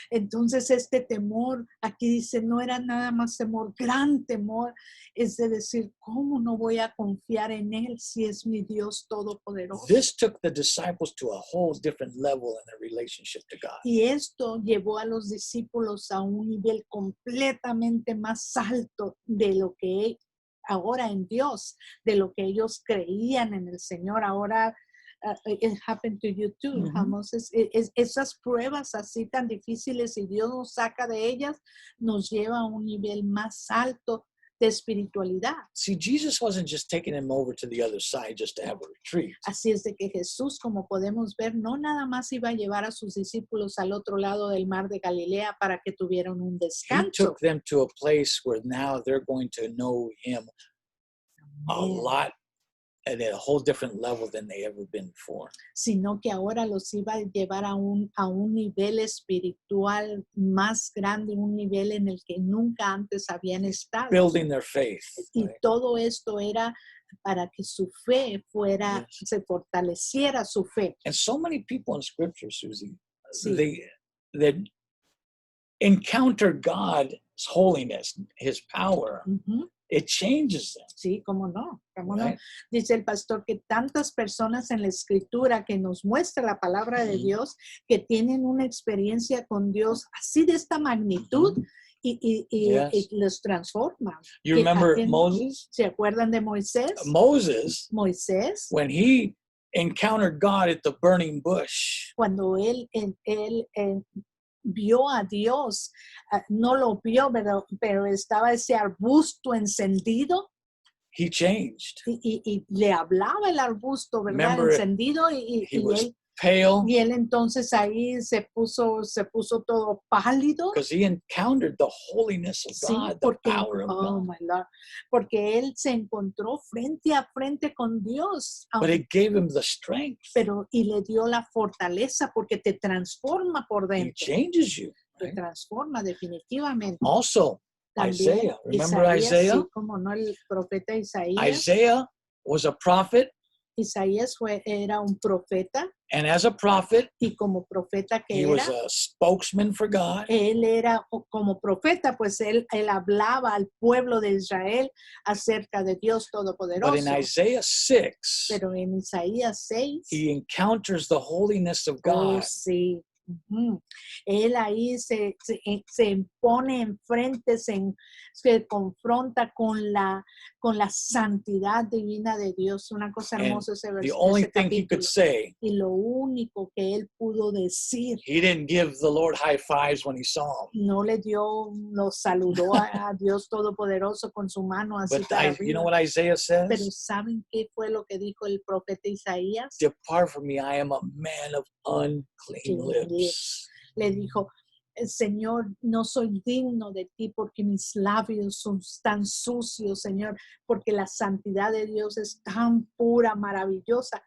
S2: Entonces este temor, aquí dice, no era nada más temor, gran temor, es de decir, ¿cómo no voy a confiar en Él si es mi Dios todopoderoso?
S1: This took the disciples to a whole different level in their relationship to God.
S2: Y esto llevó a los discípulos a un nivel completamente más alto de lo que ahora en Dios, de lo que ellos creían en el Señor. Ahora, it happened to you too,
S1: Mhm.
S2: Moses. Esas pruebas así tan difíciles y Dios nos saca de ellas, nos lleva a un nivel más alto de espiritualidad.
S1: See, Jesus wasn't just taking them over to the other side just to have a retreat.
S2: Así es de que Jesús, como podemos ver, no nada más iba a llevar a sus discípulos al otro lado del mar de Galilea para que tuvieran un
S1: He
S2: descanso,
S1: took them to a place where now they're going to know him a lot at a whole different level than they ever been before.
S2: sino que ahora los iba a llevar a un nivel espiritual más grande, un nivel en el que nunca antes habían estado.
S1: Building their faith.
S2: Y
S1: Right?
S2: todo esto era para que su fe fuera,
S1: Yes.
S2: se fortaleciera su fe.
S1: And so many people in scripture, Susie,
S2: Sí.
S1: that encounter God's holiness, his power,
S2: Ujú.
S1: it changes them.
S2: Sí, cómo no, cómo no.
S1: Right?
S2: Dice el pastor que tantas personas en la escritura que nos muestra la palabra de
S1: Ujú.
S2: Dios, que tienen una experiencia con Dios así de esta magnitud y
S1: Yes.
S2: los transforma.
S1: You
S2: Que
S1: remember
S2: aquí-
S1: Moses?
S2: ¿Se acuerdan de Moisés?
S1: Moses,
S2: Moisés,
S1: when he encountered God at the burning bush,
S2: cuando él vio a Dios, no lo vio, pero estaba ese arbusto encendido
S1: he changed.
S2: y le hablaba el arbusto, ¿verdad?
S1: Remember,
S2: Encendido
S1: He was
S2: él,
S1: pale
S2: y él entonces ahí se puso todo pálido.
S1: because he encountered the holiness of
S2: Sí,
S1: God, the
S2: porque,
S1: power of
S2: oh
S1: God.
S2: my Lord, porque él se encontró frente a frente con Dios,
S1: But it gave him the strength.
S2: y le dio la fortaleza porque te transforma por
S1: He
S2: dentro,
S1: changes you.
S2: te
S1: Right?
S2: transforma definitivamente.
S1: Also,
S2: También
S1: Isaiah. Remember Isaiah?
S2: sí, como no, el profeta Isaías.
S1: Isaiah was a prophet,
S2: Isaías era un profeta
S1: and as a prophet,
S2: y como profeta que
S1: he
S2: era,
S1: was a spokesman for God.
S2: él era como profeta, pues él hablaba al pueblo de Israel acerca de Dios
S1: But in
S2: Todopoderoso.
S1: Isaiah 6,
S2: Pero en Isaías 6,
S1: he encounters the holiness of
S2: oh
S1: God.
S2: sí, ujú, él ahí se pone enfrente, se confronta con la santidad divina de Dios. Una cosa
S1: And
S2: hermosa ese
S1: the only
S2: ese
S1: thing he
S2: capítulo.
S1: could say,
S2: Y lo único que él pudo decir,
S1: he didn't give the Lord high fives when he saw him.
S2: no le dio, lo saludó a Dios Todopoderoso con su mano así
S1: But
S2: para
S1: you know
S2: arriba.
S1: what Isaiah
S2: Pero
S1: says?
S2: ¿saben qué fue lo que dijo el profeta Isaías?
S1: Depart from me, I am a man of unclean
S2: Clean
S1: lips.
S2: Le dijo, Señor, no soy digno de ti porque mis labios son tan sucios, Señor, porque la santidad de Dios es tan pura, maravillosa.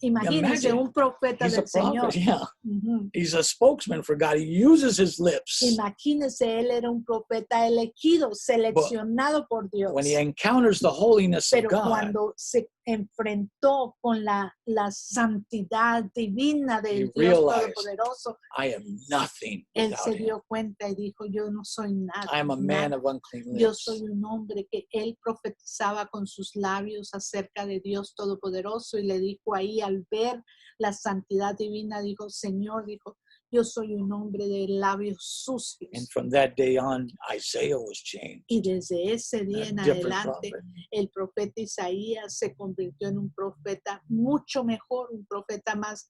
S2: Imagínense
S1: Imagine,
S2: un profeta
S1: He's a
S2: del Señor.
S1: prophet, yeah.
S2: Ujú.
S1: He's a spokesman for God. He uses his lips.
S2: Imagínense, él era un profeta elegido, seleccionado por Dios.
S1: When he encounters the holiness of
S2: Pero
S1: God,
S2: cuando se enfrentó con la santidad divina
S1: He
S2: del Dios
S1: realized,
S2: Todopoderoso,
S1: I am nothing
S2: él
S1: without
S2: se
S1: him.
S2: dio cuenta y dijo, yo no soy nada.
S1: I am a man
S2: nada.
S1: of unclean
S2: Yo
S1: lips.
S2: soy un hombre que él profetizaba con sus labios acerca de Dios Todopoderoso y le dijo ahí al ver la santidad divina, dijo, Señor, dijo, yo soy un hombre de labios sucios.
S1: And from that day on, Isaiah was changed.
S2: Y desde ese día
S1: A
S2: en
S1: different
S2: adelante,
S1: prophet.
S2: el profeta Isaías se convirtió en un profeta mucho mejor, un profeta más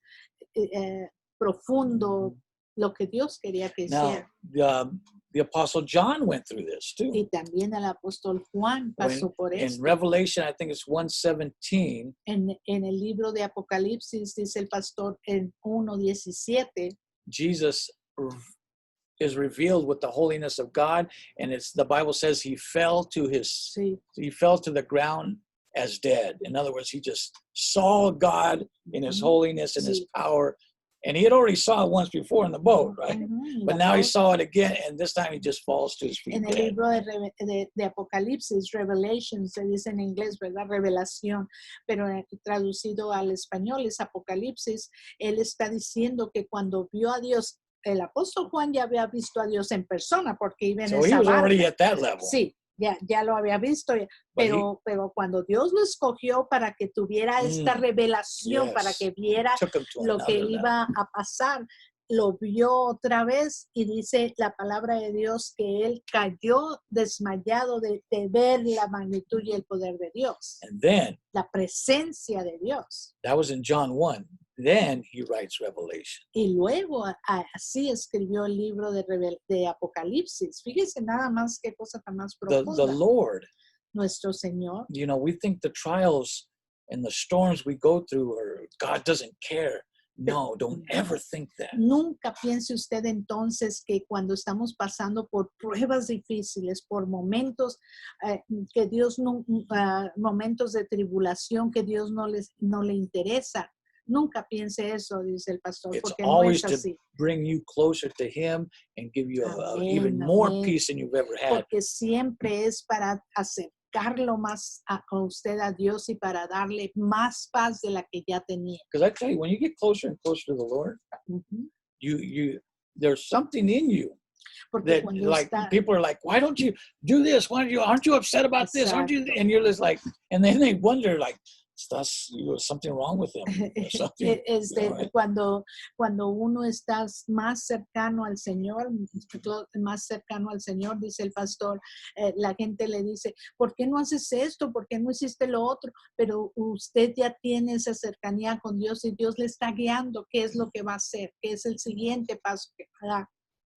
S2: profundo, lo que Dios quería que
S1: Now,
S2: hiciera.
S1: the Apostle John went through this too.
S2: Y también el apóstol Juan pasó por
S1: In
S2: esto.
S1: Revelation, I think it's 1:17,
S2: En el libro de Apocalipsis, dice el pastor en 1:17,
S1: Jesus is revealed with the holiness of God, and the Bible says he fell to
S2: sí,
S1: the ground as dead. In other words, he just saw God in his
S2: Ujú.
S1: holiness and his
S2: Sí.
S1: power. And he had already saw it once before in the boat, right?
S2: Ujú,
S1: But
S2: la
S1: now he
S2: voz.
S1: saw it again, and this time he just falls to his feet
S2: En el
S1: dead.
S2: libro de Apocalipsis, Revelation, se dice en inglés, ¿verdad? Revelación, pero traducido al español es Apocalipsis. Él está diciendo que cuando vio a Dios el apóstol Juan ya había visto a Dios en persona porque iba en
S1: So he
S2: esa
S1: was already
S2: barca.
S1: at that level.
S2: Sí, ya lo había visto,
S1: But he,
S2: pero cuando Dios lo escogió para que tuviera esta revelación, para
S1: yes,
S2: que viera
S1: took him to
S2: lo que
S1: another level.
S2: iba a pasar, lo vio otra vez y dice la palabra de Dios que él cayó desmayado de ver la magnitud y el poder de Dios,
S1: And then,
S2: la presencia de Dios.
S1: that was in John 1. Then he writes Revelation.
S2: Y luego así escribió el libro de Apocalipsis. Fíjese nada más qué cosa tan más
S1: The
S2: profunda.
S1: Lord,
S2: Nuestro Señor.
S1: you know, we think the trials and the storms we go through, or God doesn't care. No, don't ever think that.
S2: Nunca piense usted entonces que cuando estamos pasando por pruebas difíciles, por momentos que Dios no, momentos de tribulación que Dios no le interesa. Nunca piense eso, dice el pastor,
S1: It's
S2: porque no
S1: always
S2: es
S1: to
S2: así.
S1: bring you closer to Him and give you
S2: Amén,
S1: even more
S2: amén.
S1: peace than you've ever had.
S2: Porque siempre es para acercarlo más a usted a Dios y para darle más paz de la que ya tenía.
S1: Because I tell you, when you get closer and closer to the Lord,
S2: Ujú.
S1: there's something in you
S2: Porque
S1: that,
S2: cuando
S1: like,
S2: está,
S1: people are like, why don't you do this? Aren't you upset about this? Aren't you?
S2: Exacto.
S1: And you're just like, and then they wonder, like, something wrong with him. Or something, right?
S2: cuando uno está más cercano al Señor, dice el pastor, la gente le dice, ¿por qué no haces esto? ¿Por qué no hiciste lo otro? Pero usted ya tiene esa cercanía con Dios y Dios le está guiando qué es lo que va a hacer, qué es el siguiente paso que va a dar.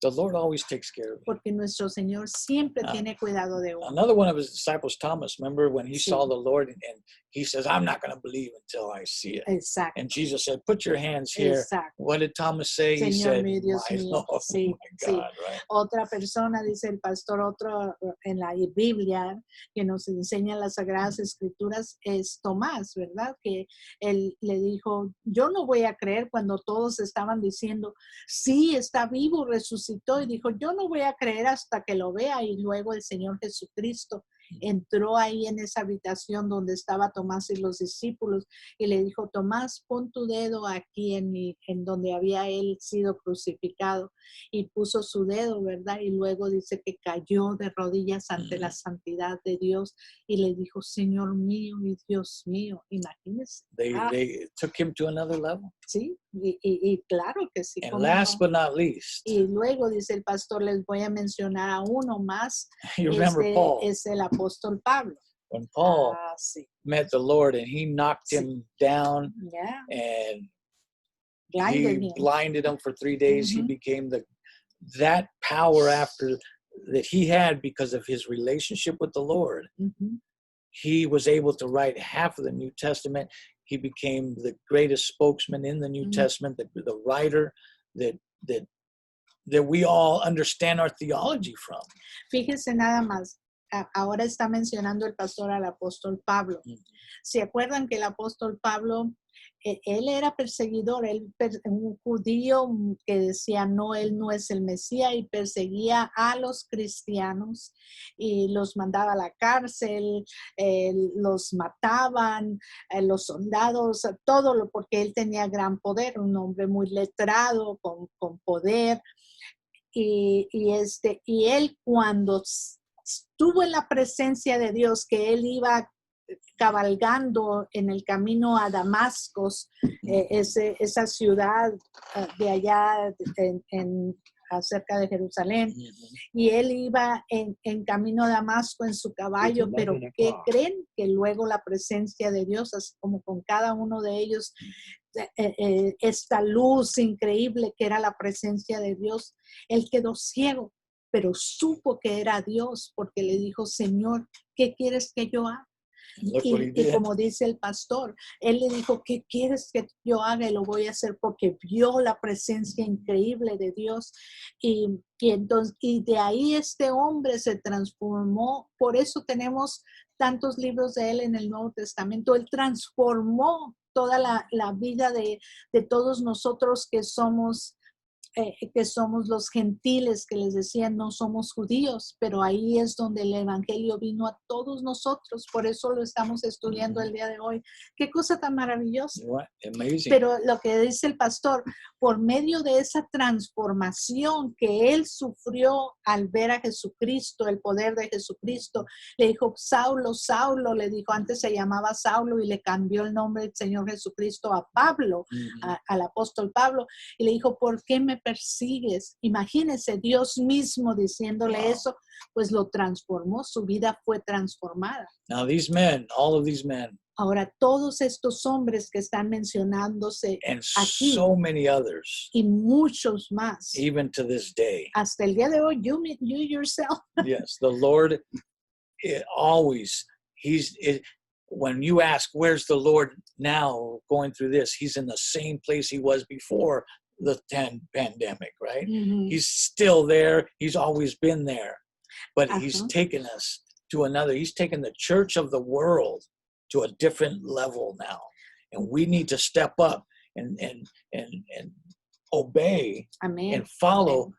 S1: The Lord always takes care of you.
S2: Porque nuestro Señor siempre tiene cuidado de uno.
S1: Another one of his disciples, Thomas, remember when he
S2: Sí.
S1: saw the Lord and he says, I'm not going to believe until I see it.
S2: Exacto.
S1: And Jesus said, put your hands here.
S2: Exacto.
S1: What did Thomas say? He
S2: Señor
S1: said,
S2: mío, Dios
S1: my
S2: mío.
S1: Lord,
S2: Sí,
S1: my
S2: sí.
S1: God, right?
S2: Otra persona, dice el pastor, otro en la Biblia que nos enseña las Sagradas Escrituras es Tomás, ¿verdad? Que él le dijo, yo no voy a creer cuando todos estaban diciendo, sí, está vivo, resucitó. Y dijo, yo no voy a creer hasta que lo vea. Y luego el Señor Jesucristo entró ahí en esa habitación donde estaba Tomás y los discípulos y le dijo, Tomás, pon tu dedo aquí en donde había él sido crucificado, y puso su dedo, ¿verdad? Y luego dice que cayó de rodillas ante la santidad de Dios y le dijo, Señor mío y Dios mío, imagínense.
S1: They took him to another level.
S2: Sí, y claro que sí.
S1: And last but not least,
S2: Y luego dice el pastor, les voy a mencionar a uno más,
S1: you remember Paul.
S2: es el apóstol Pablo.
S1: When Paul
S2: Sí.
S1: met the Lord and he knocked him down
S2: Yeah.
S1: and
S2: Blinded
S1: he
S2: him.
S1: blinded him for 3 days, he
S2: Mhm.
S1: became that power after that he had because of his relationship with the Lord.
S2: Ujú.
S1: He was able to write half of the New Testament. He became the greatest spokesman in the New Testament, the writer that we all understand our theology from.
S2: Fíjese nada más, ahora está mencionando el pastor al apóstol Pablo. ¿Se acuerdan que el apóstol Pablo, él era perseguidor, un judío que decía, no, él no es el Mesías, y perseguía a los cristianos y los mandaba a la cárcel, los mataban, los soldados, todo porque él tenía gran poder, un hombre muy letrado, con poder. Y él cuando estuvo en la presencia de Dios, que él iba cabalgando en el camino a Damasco, esa ciudad de allá acerca de Jerusalén, y él iba en camino a Damasco en su caballo, pero ¿qué creen? Que luego la presencia de Dios, así como con cada uno de ellos, esta luz increíble que era la presencia de Dios, él quedó ciego, pero supo que era Dios porque le dijo, Señor, ¿qué quieres que yo haga? Y como dice el pastor, él le dijo, ¿qué quieres que yo haga? Y lo voy a hacer porque vio la presencia increíble de Dios. Y de ahí este hombre se transformó. Por eso tenemos tantos libros de él en el Nuevo Testamento. Él transformó toda la vida de todos nosotros que somos que somos los gentiles, que les decían no somos judíos, pero ahí es donde el evangelio vino a todos nosotros, por eso lo estamos estudiando el día de hoy. Qué cosa tan maravillosa.
S1: What? Amazing.
S2: Pero lo que dice el pastor, por medio de esa transformación que él sufrió al ver a Jesucristo, el poder de Jesucristo, le dijo, Saulo, Saulo, le dijo, antes se llamaba Saulo y le cambió el nombre del Señor Jesucristo a Pablo, al apóstol Pablo, y le dijo, ¿por qué me persigues? Imagínense, Dios mismo diciéndole eso, pues lo transformó, su vida fue transformada.
S1: Now these men, all of these men,
S2: Ahora, todos estos hombres que están mencionándose
S1: and
S2: aquí
S1: so many others,
S2: y muchos más,
S1: even to this day.
S2: hasta el día de hoy, you yourself,
S1: Yes, the Lord always, when you ask, where's the Lord now going through this? He's in the same place he was before the pandemic, right? He's still there. He's always been there. But he's taken us to another. He's taken the church of the world to a different level now. And we need to step up and obey
S2: amén.
S1: and follow,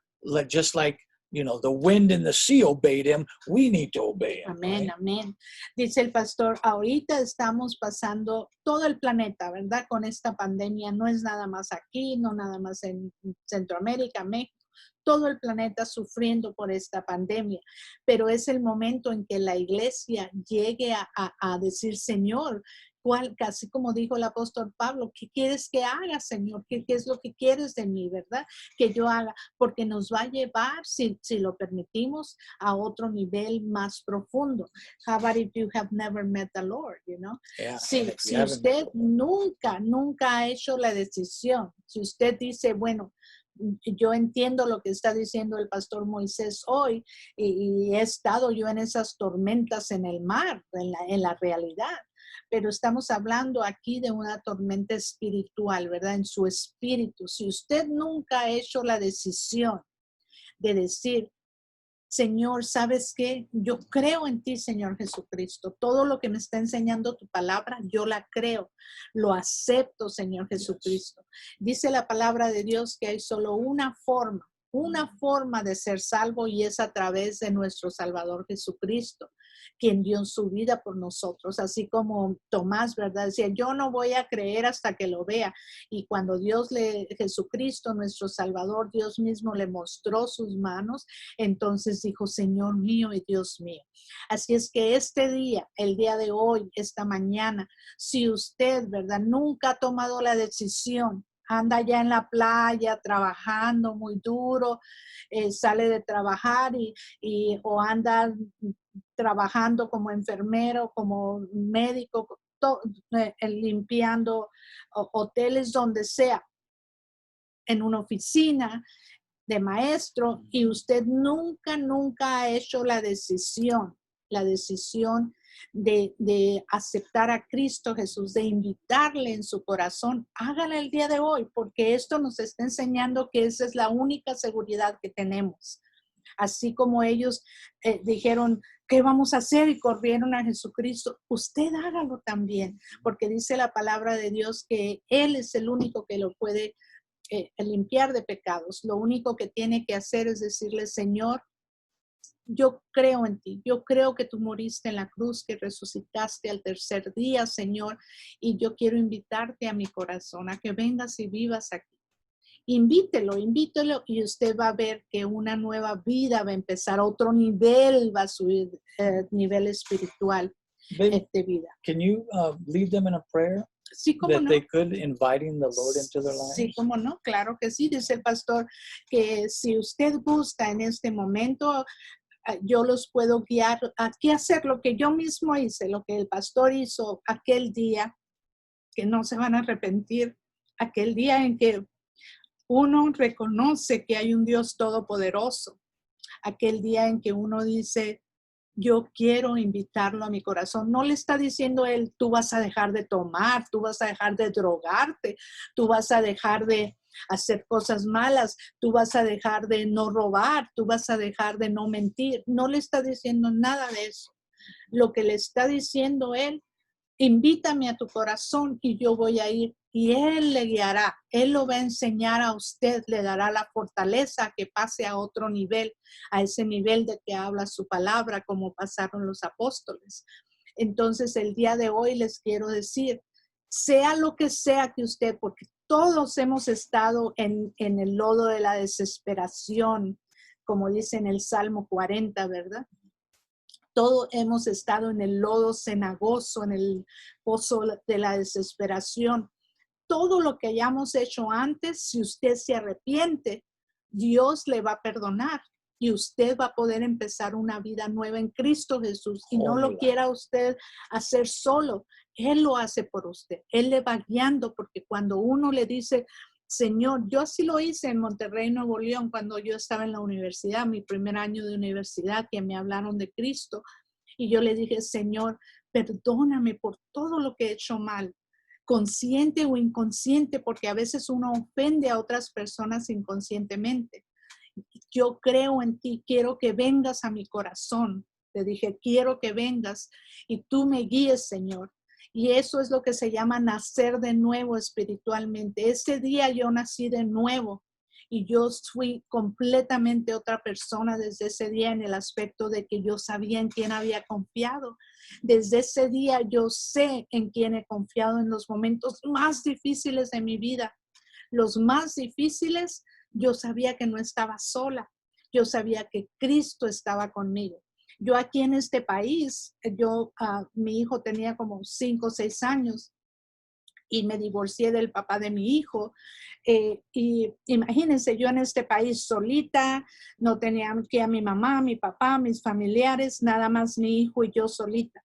S1: just like, the wind and the sea obeyed him. We need to obey him.
S2: Amén,
S1: right?
S2: amén. Dice el pastor, ahorita estamos pasando todo el planeta, ¿verdad? Con esta pandemia, no es nada más aquí, no nada más en Centroamérica, México. Todo el planeta sufriendo por esta pandemia, pero es el momento en que la iglesia llegue a decir, Señor, casi como dijo el apóstol Pablo, ¿qué quieres que haga, Señor? ¿Qué es lo que quieres de mí, verdad? Que yo haga, porque nos va a llevar, si lo permitimos, a otro nivel más profundo. How about if you have never met the Lord, you know?
S1: Yeah,
S2: Si usted nunca ha hecho la decisión, si usted dice, bueno, yo entiendo lo que está diciendo el pastor Moisés hoy y he estado yo en esas tormentas en el mar, en la realidad, pero estamos hablando aquí de una tormenta espiritual, ¿verdad? En su espíritu. Si usted nunca ha hecho la decisión de decir, Señor, ¿sabes qué? Yo creo en ti, Señor Jesucristo. Todo lo que me está enseñando tu palabra, yo la creo. Lo acepto, Señor Jesucristo. Dice la palabra de Dios que hay solo una forma de ser salvo y es a través de nuestro Salvador Jesucristo, quien dio su vida por nosotros. Así como Tomás, ¿verdad? Decía, yo no voy a creer hasta que lo vea. Y cuando Jesucristo, nuestro Salvador, Dios mismo le mostró sus manos, entonces dijo, Señor mío y Dios mío. Así es que este día, el día de hoy, esta mañana, si usted, ¿verdad? Nunca ha tomado la decisión, anda ya en la playa trabajando muy duro, sale de trabajar o anda trabajando como enfermero, como médico, limpiando hoteles, donde sea, en una oficina de maestro, y usted nunca ha hecho la decisión de aceptar a Cristo Jesús, de invitarle en su corazón, hágala el día de hoy, porque esto nos está enseñando que esa es la única seguridad que tenemos. Así como ellos dijeron, ¿qué vamos a hacer? Y corrieron a Jesucristo. Usted hágalo también, porque dice la palabra de Dios que Él es el único que lo puede limpiar de pecados. Lo único que tiene que hacer es decirle, Señor, yo creo en ti, yo creo que tú moriste en la cruz, que resucitaste al tercer día, Señor, y yo quiero invitarte a mi corazón, a que vengas y vivas aquí. Invítelo y usted va a ver que una nueva vida va a empezar, otro nivel va a subir, nivel espiritual de vida.
S1: Can you lead them in a prayer?
S2: Sí, cómo
S1: That
S2: no.
S1: they could, inviting the Lord into their lives?
S2: Sí, cómo no, claro que sí. Dice el pastor que si usted gusta en este momento, yo los puedo guiar a qué hacer, lo que yo mismo hice, lo que el pastor hizo aquel día, que no se van a arrepentir, aquel día en que uno reconoce que hay un Dios todopoderoso, aquel día en que uno dice, yo quiero invitarlo a mi corazón. No le está diciendo él, tú vas a dejar de tomar, tú vas a dejar de drogarte, tú vas a dejar de hacer cosas malas, tú vas a dejar de no robar, tú vas a dejar de no mentir. No le está diciendo nada de eso. Lo que le está diciendo él, invítame a tu corazón y yo voy a ir y Él le guiará, Él lo va a enseñar a usted, le dará la fortaleza que pase a otro nivel, a ese nivel de que habla su palabra, como pasaron los apóstoles. Entonces, el día de hoy les quiero decir, sea lo que sea que usted, porque todos hemos estado en el lodo de la desesperación, como dice en el Salmo 40, ¿verdad? Todos hemos estado en el lodo cenagoso, en el pozo de la desesperación. Todo lo que hayamos hecho antes, si usted se arrepiente, Dios le va a perdonar y usted va a poder empezar una vida nueva en Cristo Jesús. Y no lo quiera usted hacer solo, Él lo hace por usted. Él le va guiando, porque cuando uno le dice, Señor, yo así lo hice en Monterrey, Nuevo León, cuando yo estaba en la universidad, mi primer año de universidad, que me hablaron de Cristo. Y yo le dije, Señor, perdóname por todo lo que he hecho mal, consciente o inconsciente, porque a veces uno ofende a otras personas inconscientemente. Yo creo en ti, quiero que vengas a mi corazón. Te dije, quiero que vengas y tú me guíes, Señor. Y eso es lo que se llama nacer de nuevo espiritualmente. Ese día yo nací de nuevo y yo fui completamente otra persona desde ese día, en el aspecto de que yo sabía en quién había confiado. Desde ese día yo sé en quién he confiado en los momentos más difíciles de mi vida. Los más difíciles, yo sabía que no estaba sola. Yo sabía que Cristo estaba conmigo. Yo aquí en este país, mi hijo tenía como 5 o 6 años y me divorcié del papá de mi hijo. Y imagínense, yo en este país solita, no tenía aquí a mi mamá, mi papá, mis familiares, nada más mi hijo y yo solita.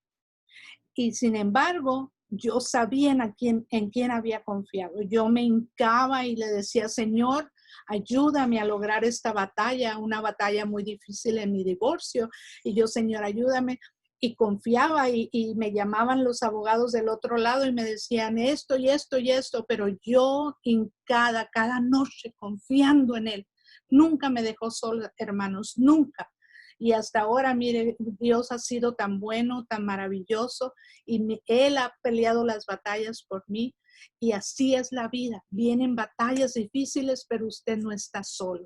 S2: Y sin embargo, yo sabía en quién había confiado. Yo me hincaba y le decía, Señor, ayúdame a lograr esta batalla, una batalla muy difícil en mi divorcio. Y yo, Señor, ayúdame. Y confiaba y me llamaban los abogados del otro lado y me decían esto y esto y esto, pero yo hincada cada noche confiando en Él. Nunca me dejó sola, hermanos, nunca. Y hasta ahora, mire, Dios ha sido tan bueno, tan maravilloso, y Él ha peleado las batallas por mí. Y así es la vida. Vienen batallas difíciles, pero usted no está solo.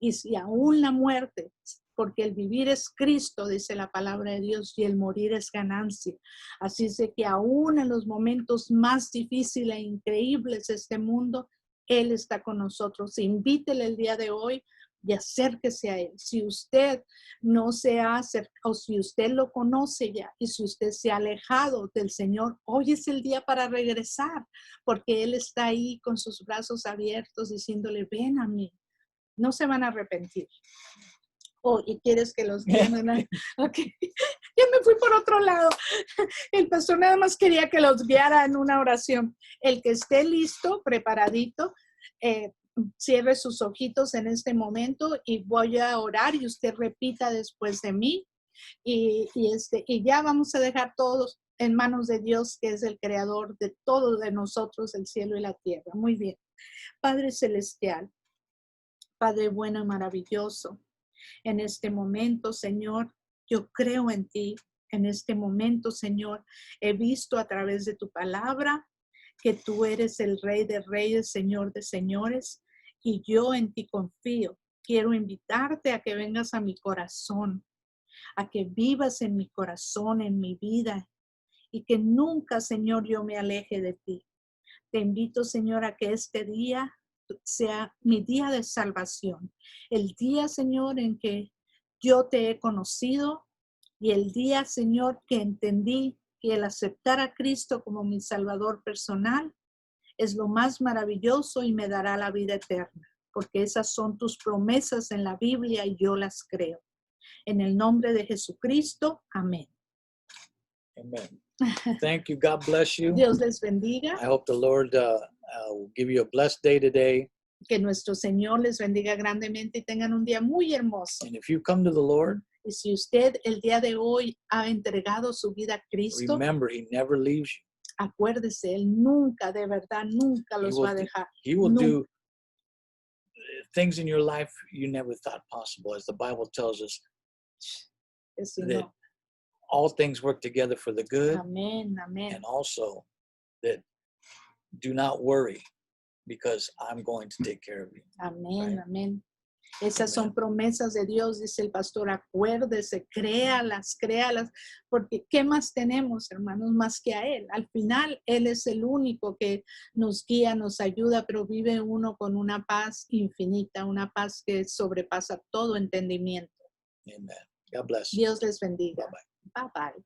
S2: Y si aún la muerte, porque el vivir es Cristo, dice la palabra de Dios, y el morir es ganancia. Así es de que aún en los momentos más difíciles e increíbles de este mundo, Él está con nosotros. Invítele el día de hoy y acérquese a Él. Si usted no se ha acercado, o si usted lo conoce ya, y si usted se ha alejado del Señor, hoy es el día para regresar, porque Él está ahí con sus brazos abiertos diciéndole, ven a mí. No se van a arrepentir. Oh, y quieres que los guíen. Ok, ya me fui por otro lado. El pastor nada más quería que los guiara en una oración. El que esté listo, preparadito, cierre sus ojitos en este momento y voy a orar y usted repita después de mí. Y ya vamos a dejar todos en manos de Dios, que es el creador de todo de nosotros, el cielo y la tierra. Muy bien. Padre celestial, Padre bueno y maravilloso, en este momento, Señor, yo creo en ti. En este momento, Señor, he visto a través de tu palabra que tú eres el Rey de Reyes, Señor de Señores, y yo en ti confío. Quiero invitarte a que vengas a mi corazón, a que vivas en mi corazón, en mi vida, y que nunca, Señor, yo me aleje de ti. Te invito, Señor, a que este día sea mi día de salvación. El día, Señor, en que yo te he conocido y el día, Señor, que entendí que el aceptar a Cristo como mi Salvador personal es lo más maravilloso y me dará la vida eterna, porque esas son tus promesas en la Biblia y yo las creo. En el nombre de Jesucristo, amén.
S1: Amen. Thank you. God bless you.
S2: Dios les bendiga.
S1: I hope the Lord will give you a blessed day today.
S2: Que nuestro Señor les bendiga grandemente y tengan un día muy hermoso.
S1: And if you come to the Lord,
S2: Y si usted el día de hoy ha entregado su vida a Cristo,
S1: remember, He never leaves you.
S2: acuérdese, Él nunca, de verdad, nunca los va a dejar.
S1: He will
S2: Nunca.
S1: do things in your life you never thought possible, as the Bible tells us,
S2: Que si
S1: that
S2: no.
S1: all things work together for the good,
S2: Amén, amén.
S1: and also that do not worry because I'm going to take care of you.
S2: Amén,
S1: Right.
S2: amén. Esas son promesas de Dios, dice el pastor. Acuérdese, créalas, créalas, porque ¿qué más tenemos, hermanos, más que a Él? Al final, Él es el único que nos guía, nos ayuda, pero vive uno con una paz infinita, una paz que sobrepasa todo entendimiento.
S1: Amen. God bless.
S2: Dios les bendiga.
S1: Bye-bye.
S2: Bye bye.